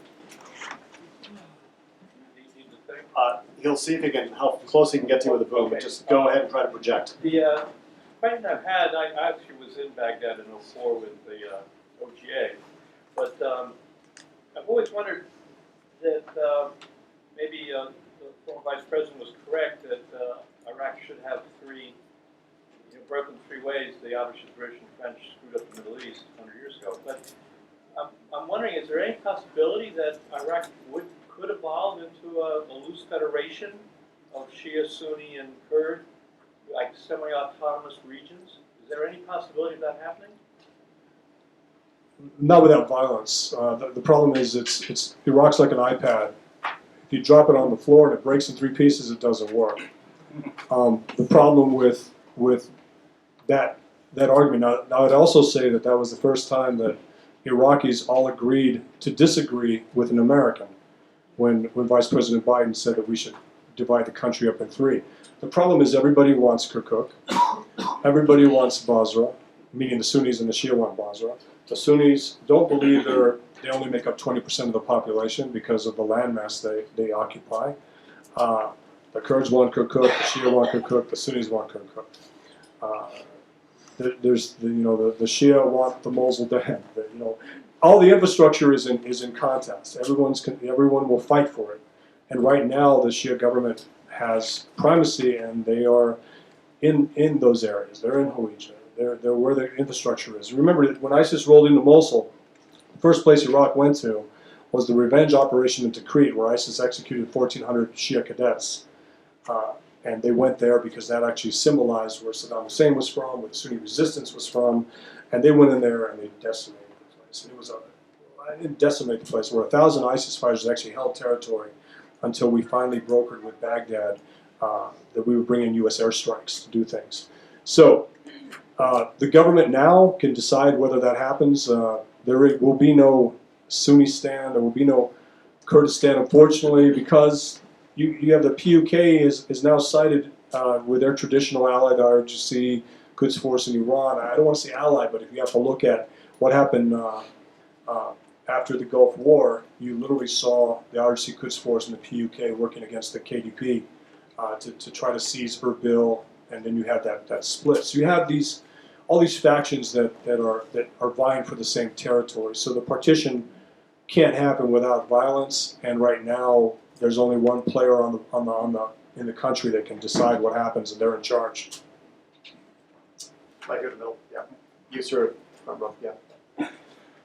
He'll see if he can, how close he can get to you with the boom. Okay. Just go ahead and try to project. The question I've had, I actually was in Baghdad in '04 with the OGA, but I've always wondered that maybe the former vice president was correct that Iraq should have three, broken three ways. The obviously British and French screwed up the Middle East 100 years ago. But I'm wondering, is there any possibility that Iraq could evolve into a loose federation of Shia, Sunni, and Kurd, like semi-autonomous regions? Is there any possibility of that happening? Not without violence. The problem is Iraq's like an iPad. If you drop it on the floor and it breaks in three pieces, it doesn't work. The problem with that argument, now I'd also say that was the first time that Iraqis all agreed to disagree with an American when Vice President Biden said that we should divide the country up in three. The problem is everybody wants Kirkuk, everybody wants Basra, meaning the Sunnis and the Shia want Basra. The Sunnis don't believe they only make up 20% of the population because of the landmass they occupy. The Kurds want Kirkuk, the Shia want Kirkuk, the Sunnis want Kirkuk. There's the Shia want the Mosul Dam. All the infrastructure is in contest. Everyone will fight for it. And right now the Shia government has primacy, and they are in those areas. They're in Hawija. They're where the infrastructure is. Remember that when ISIS rolled into Mosul, the first place Iraq went to was the revenge operation in Tikrit, where ISIS executed 1,400 Shia cadets. And they went there because that actually symbolized where Saddam Hussein was from, where the Sunni resistance was from, and they went in there and they decimated the place. And it was I didn't decimate the place, where 1,000 ISIS fighters actually held territory until we finally brokered with Baghdad that we would bring in U.S. airstrikes to do things. So the government now can decide whether that happens. There will be no Sunnistan, there will be no Kurdistan, unfortunately, because you have the PUK is now sided with their traditional ally, the IRGC, Quds Force in Iran. I don't want to say ally, but if you have to look at what happened after the Gulf War, you literally saw the IRGC, Quds Force, and the PUK working against the KDP to try to seize Erbil, and then you have that split. So you have all these factions that are vying for the same territory. So the partition can't happen without violence, and right now there's only one player in the country that can decide what happens, and they're in charge. Right here in the middle, yeah. You, sir, front row, yeah.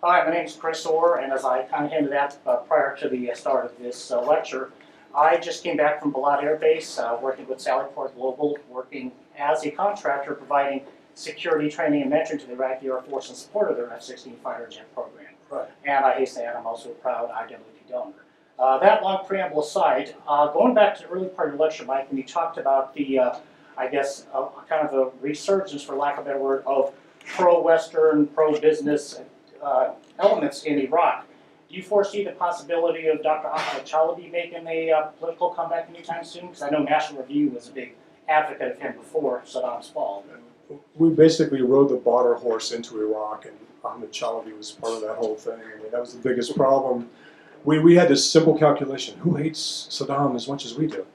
Hi, my name is Chris Orr, and as I kind of hinted at prior to the start of this lecture, I just came back from Balad Air Base, working with Sallyport Global, working as a contractor, providing security training and mentoring to the Iraqi Air Force in support of their F-16 fighter jet program. Right. And I hasten to add, I'm also a proud IWP donor. That long preamble aside, going back to the early part of your lecture, Mike, when you talked about the, I guess, kind of a resurgence, for lack of a better word, of pro-Western, pro-business elements in Iraq. Do you foresee the possibility of Dr. Ahmed al-Chalabi making a political comeback anytime soon? Because I know National Review was a big advocate of him before Saddam's fall. we basically rode the Badr horse into Iraq, and Ahmed Chalabi was part of that whole thing. I mean, that was the biggest problem. We had this simple calculation: who hates Saddam as much as we do?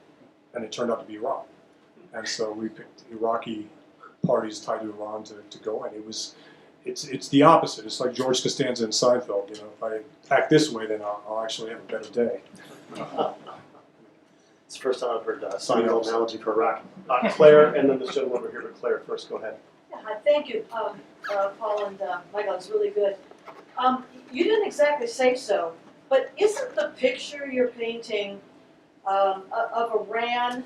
And it turned out to be Iran. And so we picked Iraqi parties tied to Iran to go in. It's the opposite. It's like George Costanza in Seinfeld. You know, if I act this way, then I'll actually have a better day. It's the first time I've heard a Seinfeld analogy for Iraq. Claire, and then this gentleman over here, but Claire first, go ahead. Yeah, thank you, Paul and Michael, it's really good. You didn't exactly say so, but isn't the picture you're painting of Iran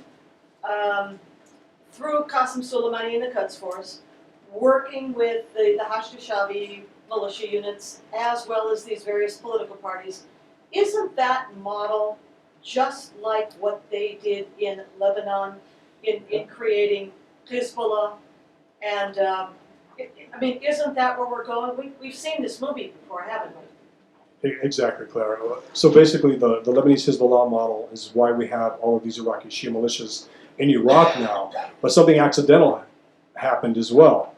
through Qasem Soleimani and the Quds Force, working with the Hashd-e-Shaabi militia units, as well as these various political parties, isn't that model just like what they did in Lebanon in creating Hezbollah? And I mean, isn't that where we're going? We've seen this movie before, haven't we? Exactly, Claire. So basically, the Lebanese Hezbollah model is why we have all of these Iraqi Shia militias in Iraq now. But something accidental happened as well.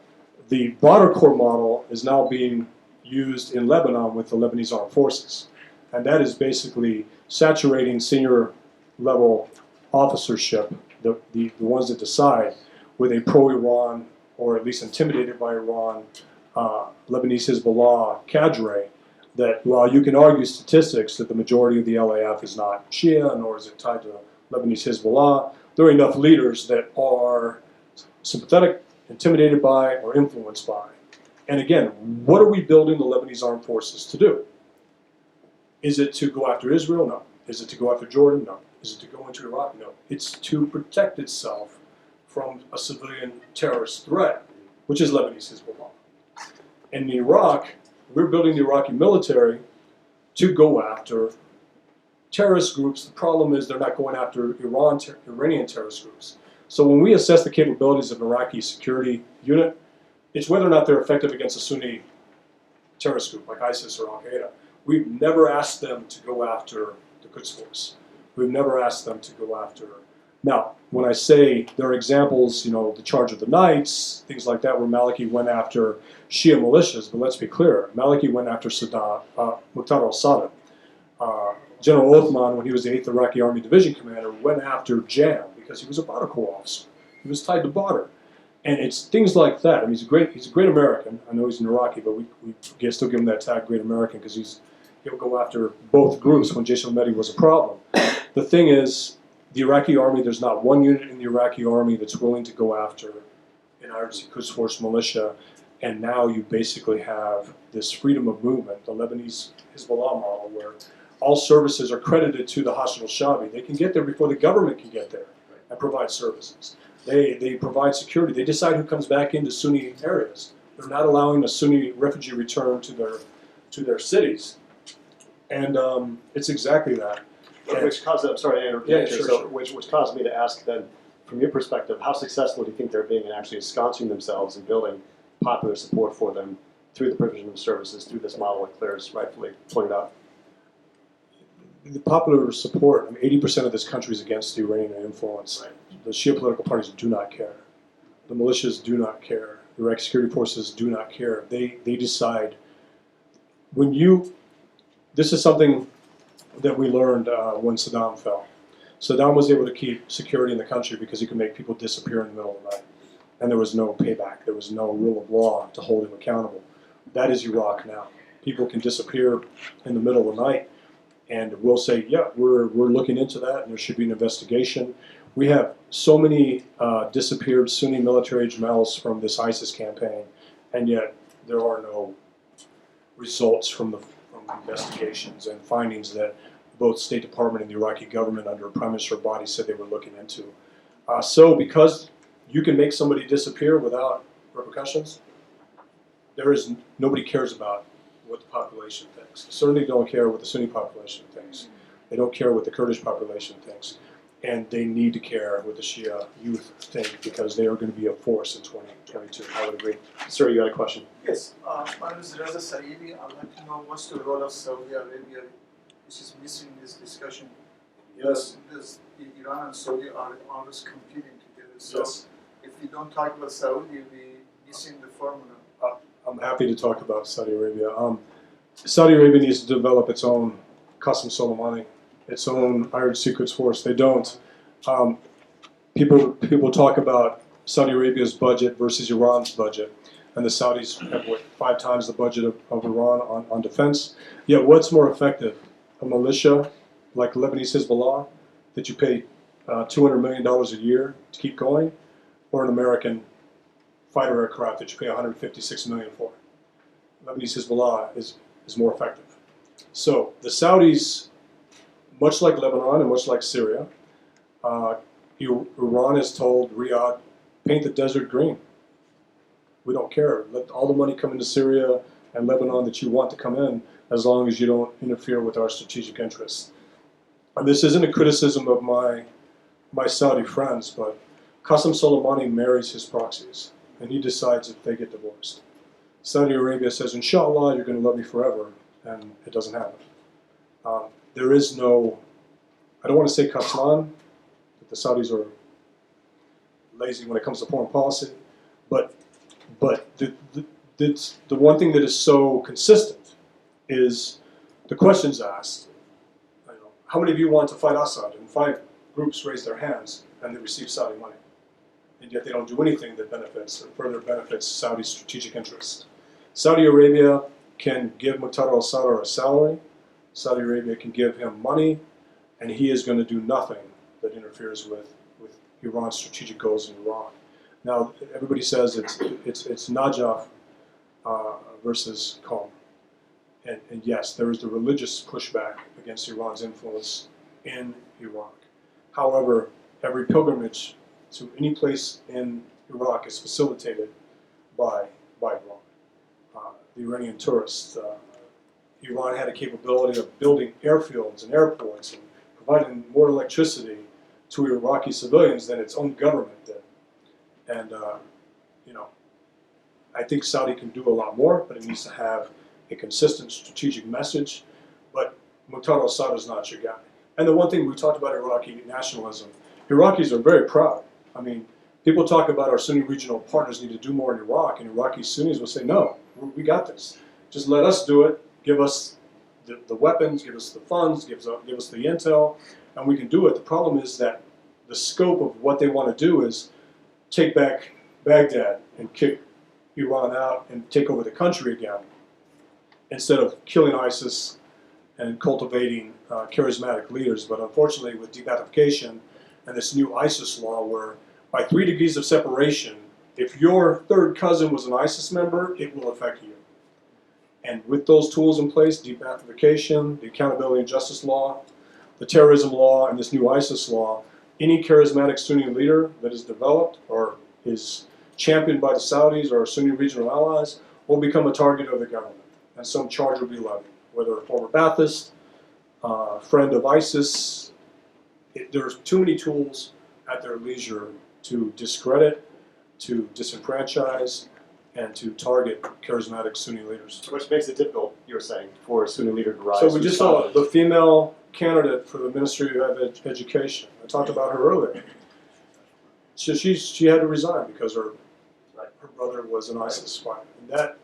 The Badr Corps model is now being used in Lebanon with the Lebanese armed forces. And that is basically saturating senior level officership, the ones that decide, with a pro-Iran, or at least intimidated by Iran, Lebanese Hezbollah cadre, that while you can argue statistics that the majority of the LAF is not Shia, nor is it tied to Lebanese Hezbollah, there are enough leaders that are sympathetic, intimidated by, or influenced by. And again, what are we building the Lebanese armed forces to do? Is it to go after Israel? No. Is it to go after Jordan? No. Is it to go into Iraq? No. It's to protect itself from a civilian terrorist threat, which is Lebanese Hezbollah. And in Iraq, we're building the Iraqi military to go after terrorist groups. The problem is they're not going after Iranian terrorist groups. So when we assess the capabilities of an Iraqi security unit, it's whether or not they're effective against a Sunni terrorist group like ISIS or Al-Qaeda. We've never asked them to go after the Quds Force. We've never asked them to go after. Now, when I say there are examples, you know, the Charge of the Knights, things like that, where Maliki went after Shia militias, but let's be clear, Maliki went after Muqtada al-Sadr. General Othman, when he was the 8th Iraqi Army Division Commander, went after Jam because he was a Badr Corps officer. He was tied to Badr. And it's things like that. I mean, he's a great American. I know he's an Iraqi, but we still give him that tag, great American, because he'll go after both groups when Jaish al-Mahdi was a problem. The thing is, the Iraqi army, there's not one unit in the Iraqi army that's willing to go after an Iraqi Quds Force militia, and now you basically have this freedom of movement, the Lebanese Hezbollah model, where all services are credited to the Hashd al-Shaabi. They can get there before the government can get there and provide services. They provide security. They decide who comes back into Sunni areas. They're not allowing a Sunni refugee return to their cities. And it's exactly that. Which caused, I'm sorry to interrupt Yeah, you, sure, so, sure. which caused me to ask then, from your perspective, how successful do you think they're being in actually ensconcing themselves and building popular support for them through the provision of services, through this model that Claire's rightfully pointed out? The popular support, I mean, 80% of this country is against the Iranian influence. Right. The Shia political parties do not care. The militias do not care. The Iraqi security forces do not care. They decide. This is something that we learned when Saddam fell. Saddam was able to keep security in the country because he could make people disappear in the middle of the night. And there was no payback. There was no rule of law to hold him accountable. That is Iraq now. People can disappear in the middle of the night, and we'll say, yeah, we're looking into that, and there should be an investigation. We have so many disappeared Sunni military males from this ISIS campaign, and yet there are no results from investigations and findings that both State Department and the Iraqi government under a Prime Minister body said they were looking into. So because you can make somebody disappear without repercussions, nobody cares about what the population thinks. They certainly don't care what the Sunni population thinks. They don't care what the Kurdish population thinks. And they need to care what the Shia youth think, because they are going to be a force in 2022. I would agree. Sir, you got a question? Yes, my name is Reza Saidi. I'd like to know what's the role of Saudi Arabia, which is missing in this discussion. Yes. Because Iran and Saudi are always competing together. So Yes. if we don't talk about Saudi, we missing the formula. I'm happy to talk about Saudi Arabia. Saudi Arabia needs to develop its own Qasem Soleimani, its own Iron Secrets Force. They don't. People talk about Saudi Arabia's budget versus Iran's budget, and the Saudis have, what, 5 times the budget of Iran on defense. Yet what's more effective? A militia like Lebanese Hezbollah that you pay $200 million a year to keep going, or an American fighter aircraft that you pay $156 million for? Lebanese Hezbollah is more effective. So the Saudis, much like Lebanon and much like Syria, Iran has told Riyadh, paint the desert green. We don't care. Let all the money come into Syria and Lebanon that you want to come in, as long as you don't interfere with our strategic interests. And this isn't a criticism of my Saudi friends, but Qasem Soleimani marries his proxies, and he decides if they get divorced. Saudi Arabia says, inshallah, you're going to love me forever, and it doesn't happen. There is no, I don't want to say Qaslan, that the Saudis are lazy when it comes to foreign policy, but the one thing that is so consistent is the questions asked. How many of you want to fight Assad? And 5 groups raise their hands and they receive Saudi money. And yet they don't do anything that benefits or further benefits Saudi's strategic interests. Saudi Arabia can give Muqtada al-Sadr a salary. Saudi Arabia can give him money, and he is going to do nothing that interferes with Iran's strategic goals in Iraq. Now, everybody says it's Najaf versus Qom. And yes, there is the religious pushback against Iran's influence in Iraq. However, every pilgrimage to any place in Iraq is facilitated by Iran. The Iranian tourists. Iran had a capability of building airfields and airports and providing more electricity to Iraqi civilians than its own government did. And, I think Saudi can do a lot more, but it needs to have a consistent strategic message. But Muqtada al-Sadr is not your guy. And the one thing we talked about Iraqi nationalism, Iraqis are very proud. I mean, people talk about our Sunni regional partners need to do more in Iraq, and Iraqi Sunnis will say, no, we got this. Just let us do it. Give us the weapons, give us the funds, give us the intel, and we can do it. The problem is that the scope of what they want to do is take back Baghdad and kick Iran out and take over the country again, instead of killing ISIS and cultivating charismatic leaders. But unfortunately, with de-Baathification and this new ISIS law where by 3 degrees of separation, if your third cousin was an ISIS member, it will affect you. And with those tools in place, de-Baathification, the accountability and justice law, the terrorism law, and this new ISIS law, any charismatic Sunni leader that is developed or is championed by the Saudis or Sunni regional allies will become a target of the government, and some charge will be levied, whether a former Ba'athist, friend of ISIS. There's too many tools at their leisure to discredit, to disenfranchise, and to target charismatic Sunni leaders. Which makes it difficult, you're saying, for a Sunni leader to rise. So we just saw the female candidate for the Ministry of Education. I talked about her earlier. So she had to resign because her brother was an ISIS spy. And that,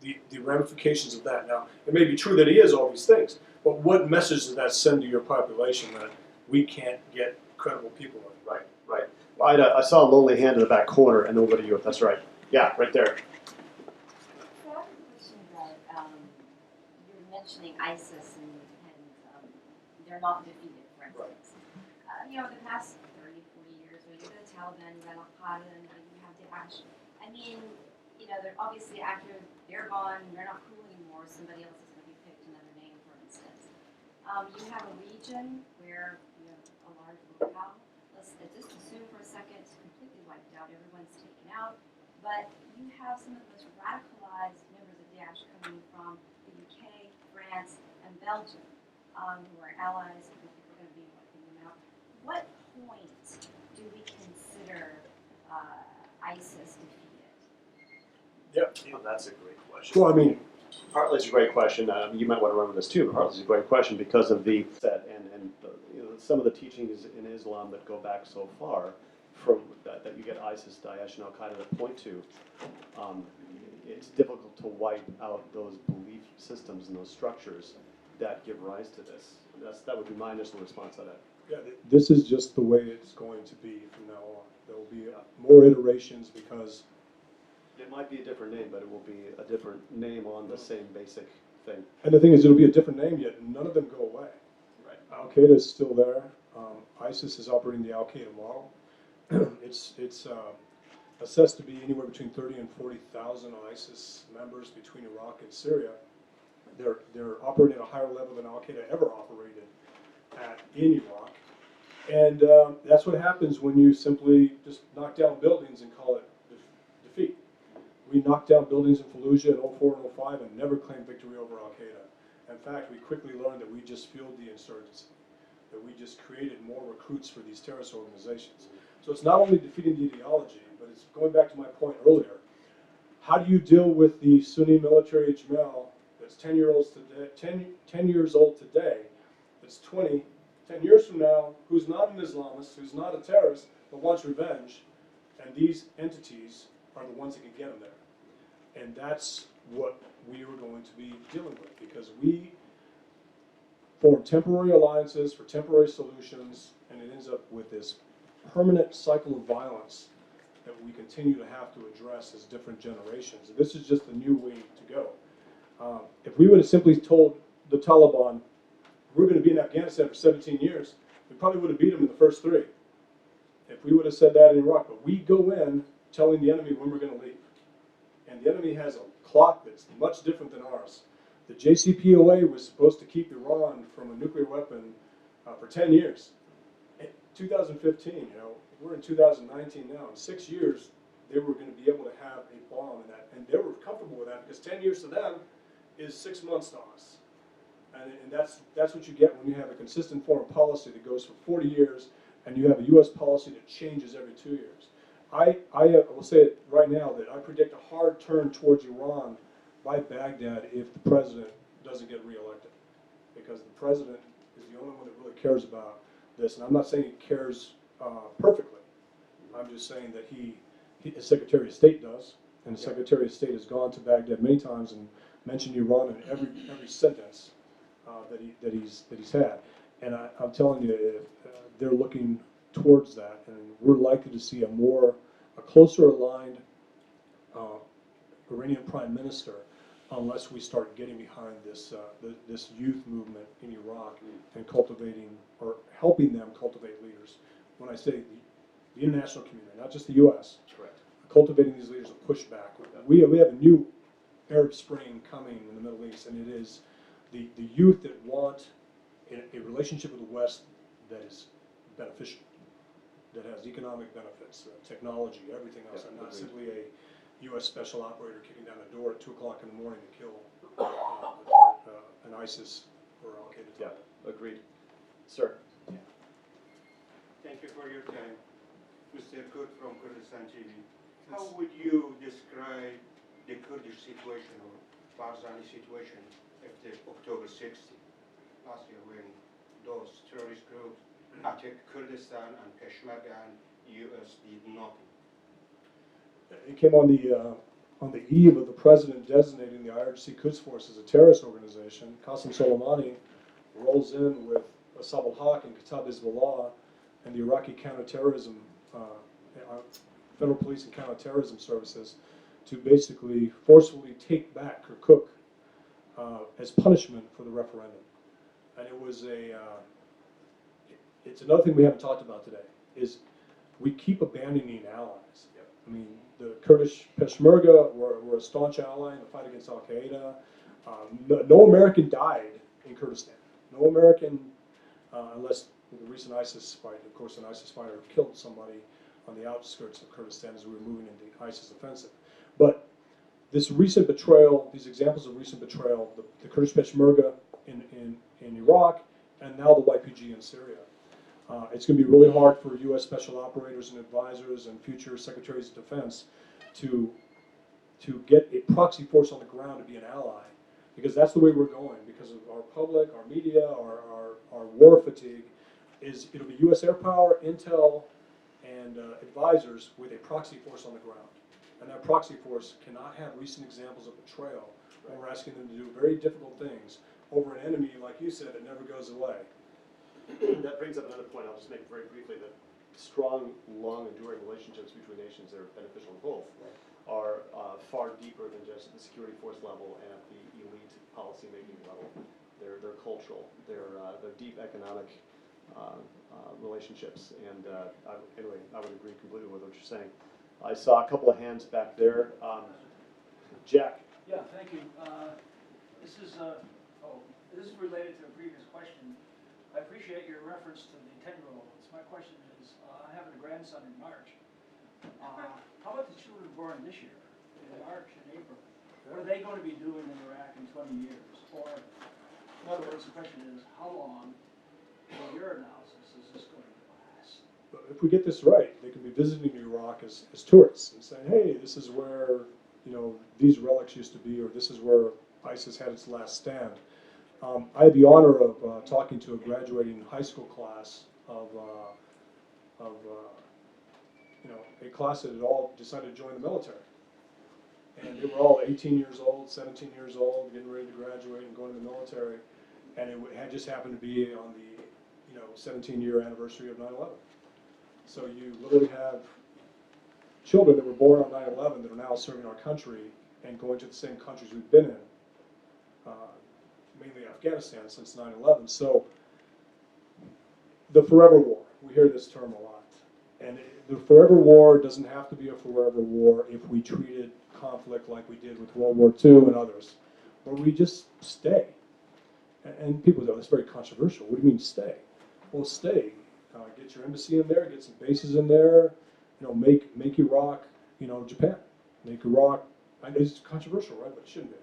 the ramifications of that. Now, it may be true that he is all these things, but what message does that send to your population that we can't get credible people in? Right. Well, I saw a lonely hand in the back corner, and then we'll go to you. That's right. Yeah, right there. So I have a question about, you're mentioning ISIS and they're not defeated, for instance. The past 30, 40 years, we have the Taliban, you have al-Qaeda, and you have Daesh. I mean, they're obviously after they're gone, they're not cool anymore, somebody else is going to be picked another name, for instance. You have a region where you have a large locale. Let's just assume for a second it's completely wiped out, everyone's taken out. But you have some of the most radicalized members of Daesh coming from the UK, France, and Belgium, who are allies, who are going to be wiping them out. What point do we consider ISIS defeated? Yeah, that's a great question. Well, I mean, partly it's a great question. You might want to remember this too, but partly it's a great question because of the set and some of the teachings in Islam that go back so far from that you get ISIS, Daesh, and Al Qaeda to point to, it's difficult to wipe out those belief systems and those structures that give rise to this. That would be my initial response to that. Yeah, this is just the way it's going to be from now on. There will be more iterations because It might be a different name, but it will be a different name on the same basic thing. and the thing is, it'll be a different name, yet none of them go away. Right. Al-Qaeda is still there. ISIS is operating the Al-Qaeda model. It's assessed to be anywhere between 30 and 40,000 ISIS members between Iraq and Syria. They're operating at a higher level than Al-Qaeda ever operated at in Iraq. And that's what happens when you simply just knock down buildings and call it defeat. We knocked down buildings in Fallujah in 04 and 05 and never claimed victory over Al-Qaeda. In fact, we quickly learned that we just fueled the insurgency, that we just created more recruits for these terrorist organizations. So it's not only defeating the ideology, but it's going back to my point earlier. How do you deal with the Sunni military ijma that's 10 years old today, that's 10 years from now, who's not an Islamist, who's not a terrorist, but wants revenge, and these entities are the ones that can get them there. And that's what we are going to be dealing with, because we form temporary alliances for temporary solutions, and it ends up with this permanent cycle of violence that we continue to have to address as different generations. And this is just a new way to go. If we would have simply told the Taliban, we're going to be in Afghanistan for 17 years, we probably would have beat them in the first 3. If we would have said that in Iraq, but we go in telling the enemy when we're going to leave. And the enemy has a clock that's much different than ours. The JCPOA was supposed to keep Iran from a nuclear weapon for 10 years. In 2015, we're in 2019 now. In 6 years, they were going to be able to have a bomb in that. And they were comfortable with that because 10 years to them is 6 months to us. And that's what you get when you have a consistent foreign policy that goes for 40 years and you have a U.S. policy that changes every 2 years. I will say it right now that I predict a hard turn towards Iran by Baghdad if the president doesn't get reelected. Because the president is the only one that really cares about this. And I'm not saying he cares perfectly. I'm just saying that his Secretary of State does. And the Secretary of State has gone to Baghdad many times and mentioned Iran in every sentence that he's had. And I'm telling you, they're looking towards that, and we're likely to see a closer aligned Iranian prime minister unless we start getting behind this youth movement in Iraq and cultivating or helping them cultivate leaders. When I say the international community, not just the U.S., Correct. cultivating these leaders of pushback. We have a new Arab Spring coming in the Middle East, and it is the youth that want a relationship with the West that is beneficial, that has economic benefits, technology, everything else, and not simply a U.S. special operator kicking down a door at 2 o'clock in the morning to kill an ISIS or Al-Qaeda. Yeah, agreed. Sir? Thank you for your time. Mr. Kurt from Kurdistan TV. How would you describe the Kurdish situation or Barzani situation after October 60, last year, when those terrorist groups attacked Kurdistan and Peshmerga and U.S. did nothing? It came on the eve of the president designating the IRGC Quds Force as a terrorist organization. Qasem Soleimani rolls in with Asab al-Haq and Kataib Hezbollah and the Iraqi counterterrorism, federal police and counterterrorism services to basically forcefully take back Kirkuk as punishment for the referendum. And it was it's another thing we haven't talked about today, is we keep abandoning allies. I mean, the Kurdish Peshmerga were a staunch ally in the fight against Al-Qaeda. No American died in Kurdistan. No American, unless the recent ISIS fight, of course, an ISIS fighter killed somebody on the outskirts of Kurdistan as we were moving into the ISIS offensive. But this recent betrayal, these examples of recent betrayal, the Kurdish Peshmerga in Iraq, and now the YPG in Syria. It's going to be really hard for U.S. special operators and advisors and future secretaries of defense to get a proxy force on the ground to be an ally, because that's the way we're going. Because of our public, our media, our war fatigue, it'll be U.S. air power, intel, and advisors with a proxy force on the ground. And that proxy force cannot have recent examples of betrayal when we're asking them to do very difficult things over an enemy, like you said, that never goes away. That brings up another point I'll just make very briefly, that strong, long, enduring relationships between nations that are beneficial to both are far deeper than just the security force level and at the elite policy-making level. They're cultural, they're deep economic relationships, and anyway, I would agree completely with what you're saying. I saw a couple of hands back there. Jack. Yeah, thank you. This is related to a previous question. I appreciate your reference to the 10-year-olds. My question is, I have a grandson in March. How about the children born this year, in March and April? What are they going to be doing in Iraq in 20 years? Or, in other words, the question is, how long, in your analysis, is this going to last? But if we get this right, they can be visiting Iraq as tourists and saying, hey, this is where, you know, these relics used to be, or this is where ISIS had its last stand. I had the honor of talking to a graduating high school class of you know, a class that had all decided to join the military. And they were all 18 years old, 17 years old, getting ready to graduate and going to the military. And it had just happened to be on the, you know, 17-year anniversary of 9/11. So you literally have children that were born on 9/11 that are now serving our country and going to the same countries we've been in, mainly Afghanistan since 9/11. So the forever war, we hear this term a lot. And the forever war doesn't have to be a forever war if we treated conflict like we did with World War II and others, where we just stay. And people go, that's very controversial. What do you mean stay? Well, stay. Get your embassy in there, get some bases in there, you know, make Iraq, you know, Japan. Make Iraq, it's controversial, right? But it shouldn't be.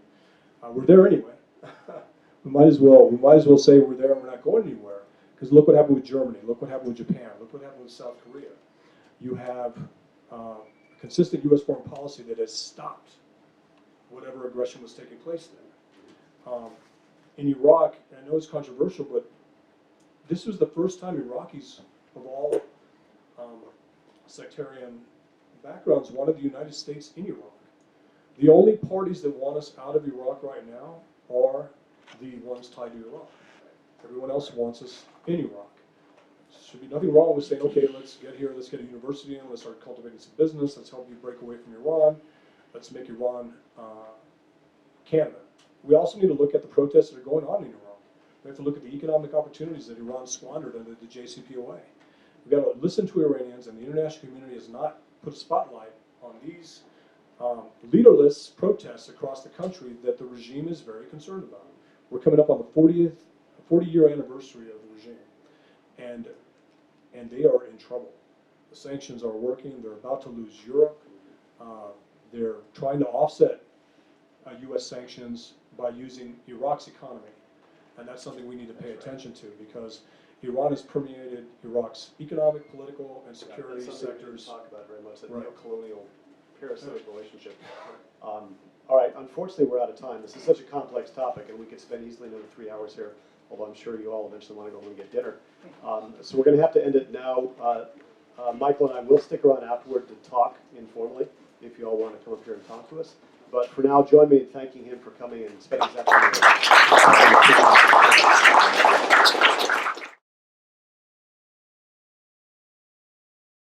We're there anyway. we might as well say we're there and we're not going anywhere. Because look what happened with Germany, look what happened with Japan, look what happened with South Korea. You have a consistent U.S. foreign policy that has stopped whatever aggression was taking place there. In Iraq, and I know it's controversial, but this was the first time Iraqis of all sectarian backgrounds wanted the United States in Iraq. The only parties that want us out of Iraq right now are the ones tied to Iran. Everyone else wants us in Iraq. Should be nothing wrong with saying, okay, let's get here, let's get a university in, let's start cultivating some business, let's help you break away from Iran, let's make Iran Canada. We also need to look at the protests that are going on in Iran. We have to look at the economic opportunities that Iran squandered under the JCPOA. We've got to listen to Iranians, and the international community has not put a spotlight on these leaderless protests across the country that the regime is very concerned about. We're coming up on the 40-year anniversary of the regime, and they are in trouble. The sanctions are working. They're about to lose Europe. They're trying to offset U.S. sanctions by using Iraq's economy, and that's something we need to pay attention to because Iran has permeated Iraq's economic, political, and security That's something sectors. we didn't talk about very much, that Right. neo-colonial parasitic relationship. All right, unfortunately we're out of time. This is such a complex topic and we could spend easily another 3 hours here, although I'm sure you all eventually want to go home and get dinner. So we're going to have to end it now. Michael and I will stick around afterward to talk informally if you all want to come up here and talk to us. But for now, join me in thanking him for coming and spending his afternoon.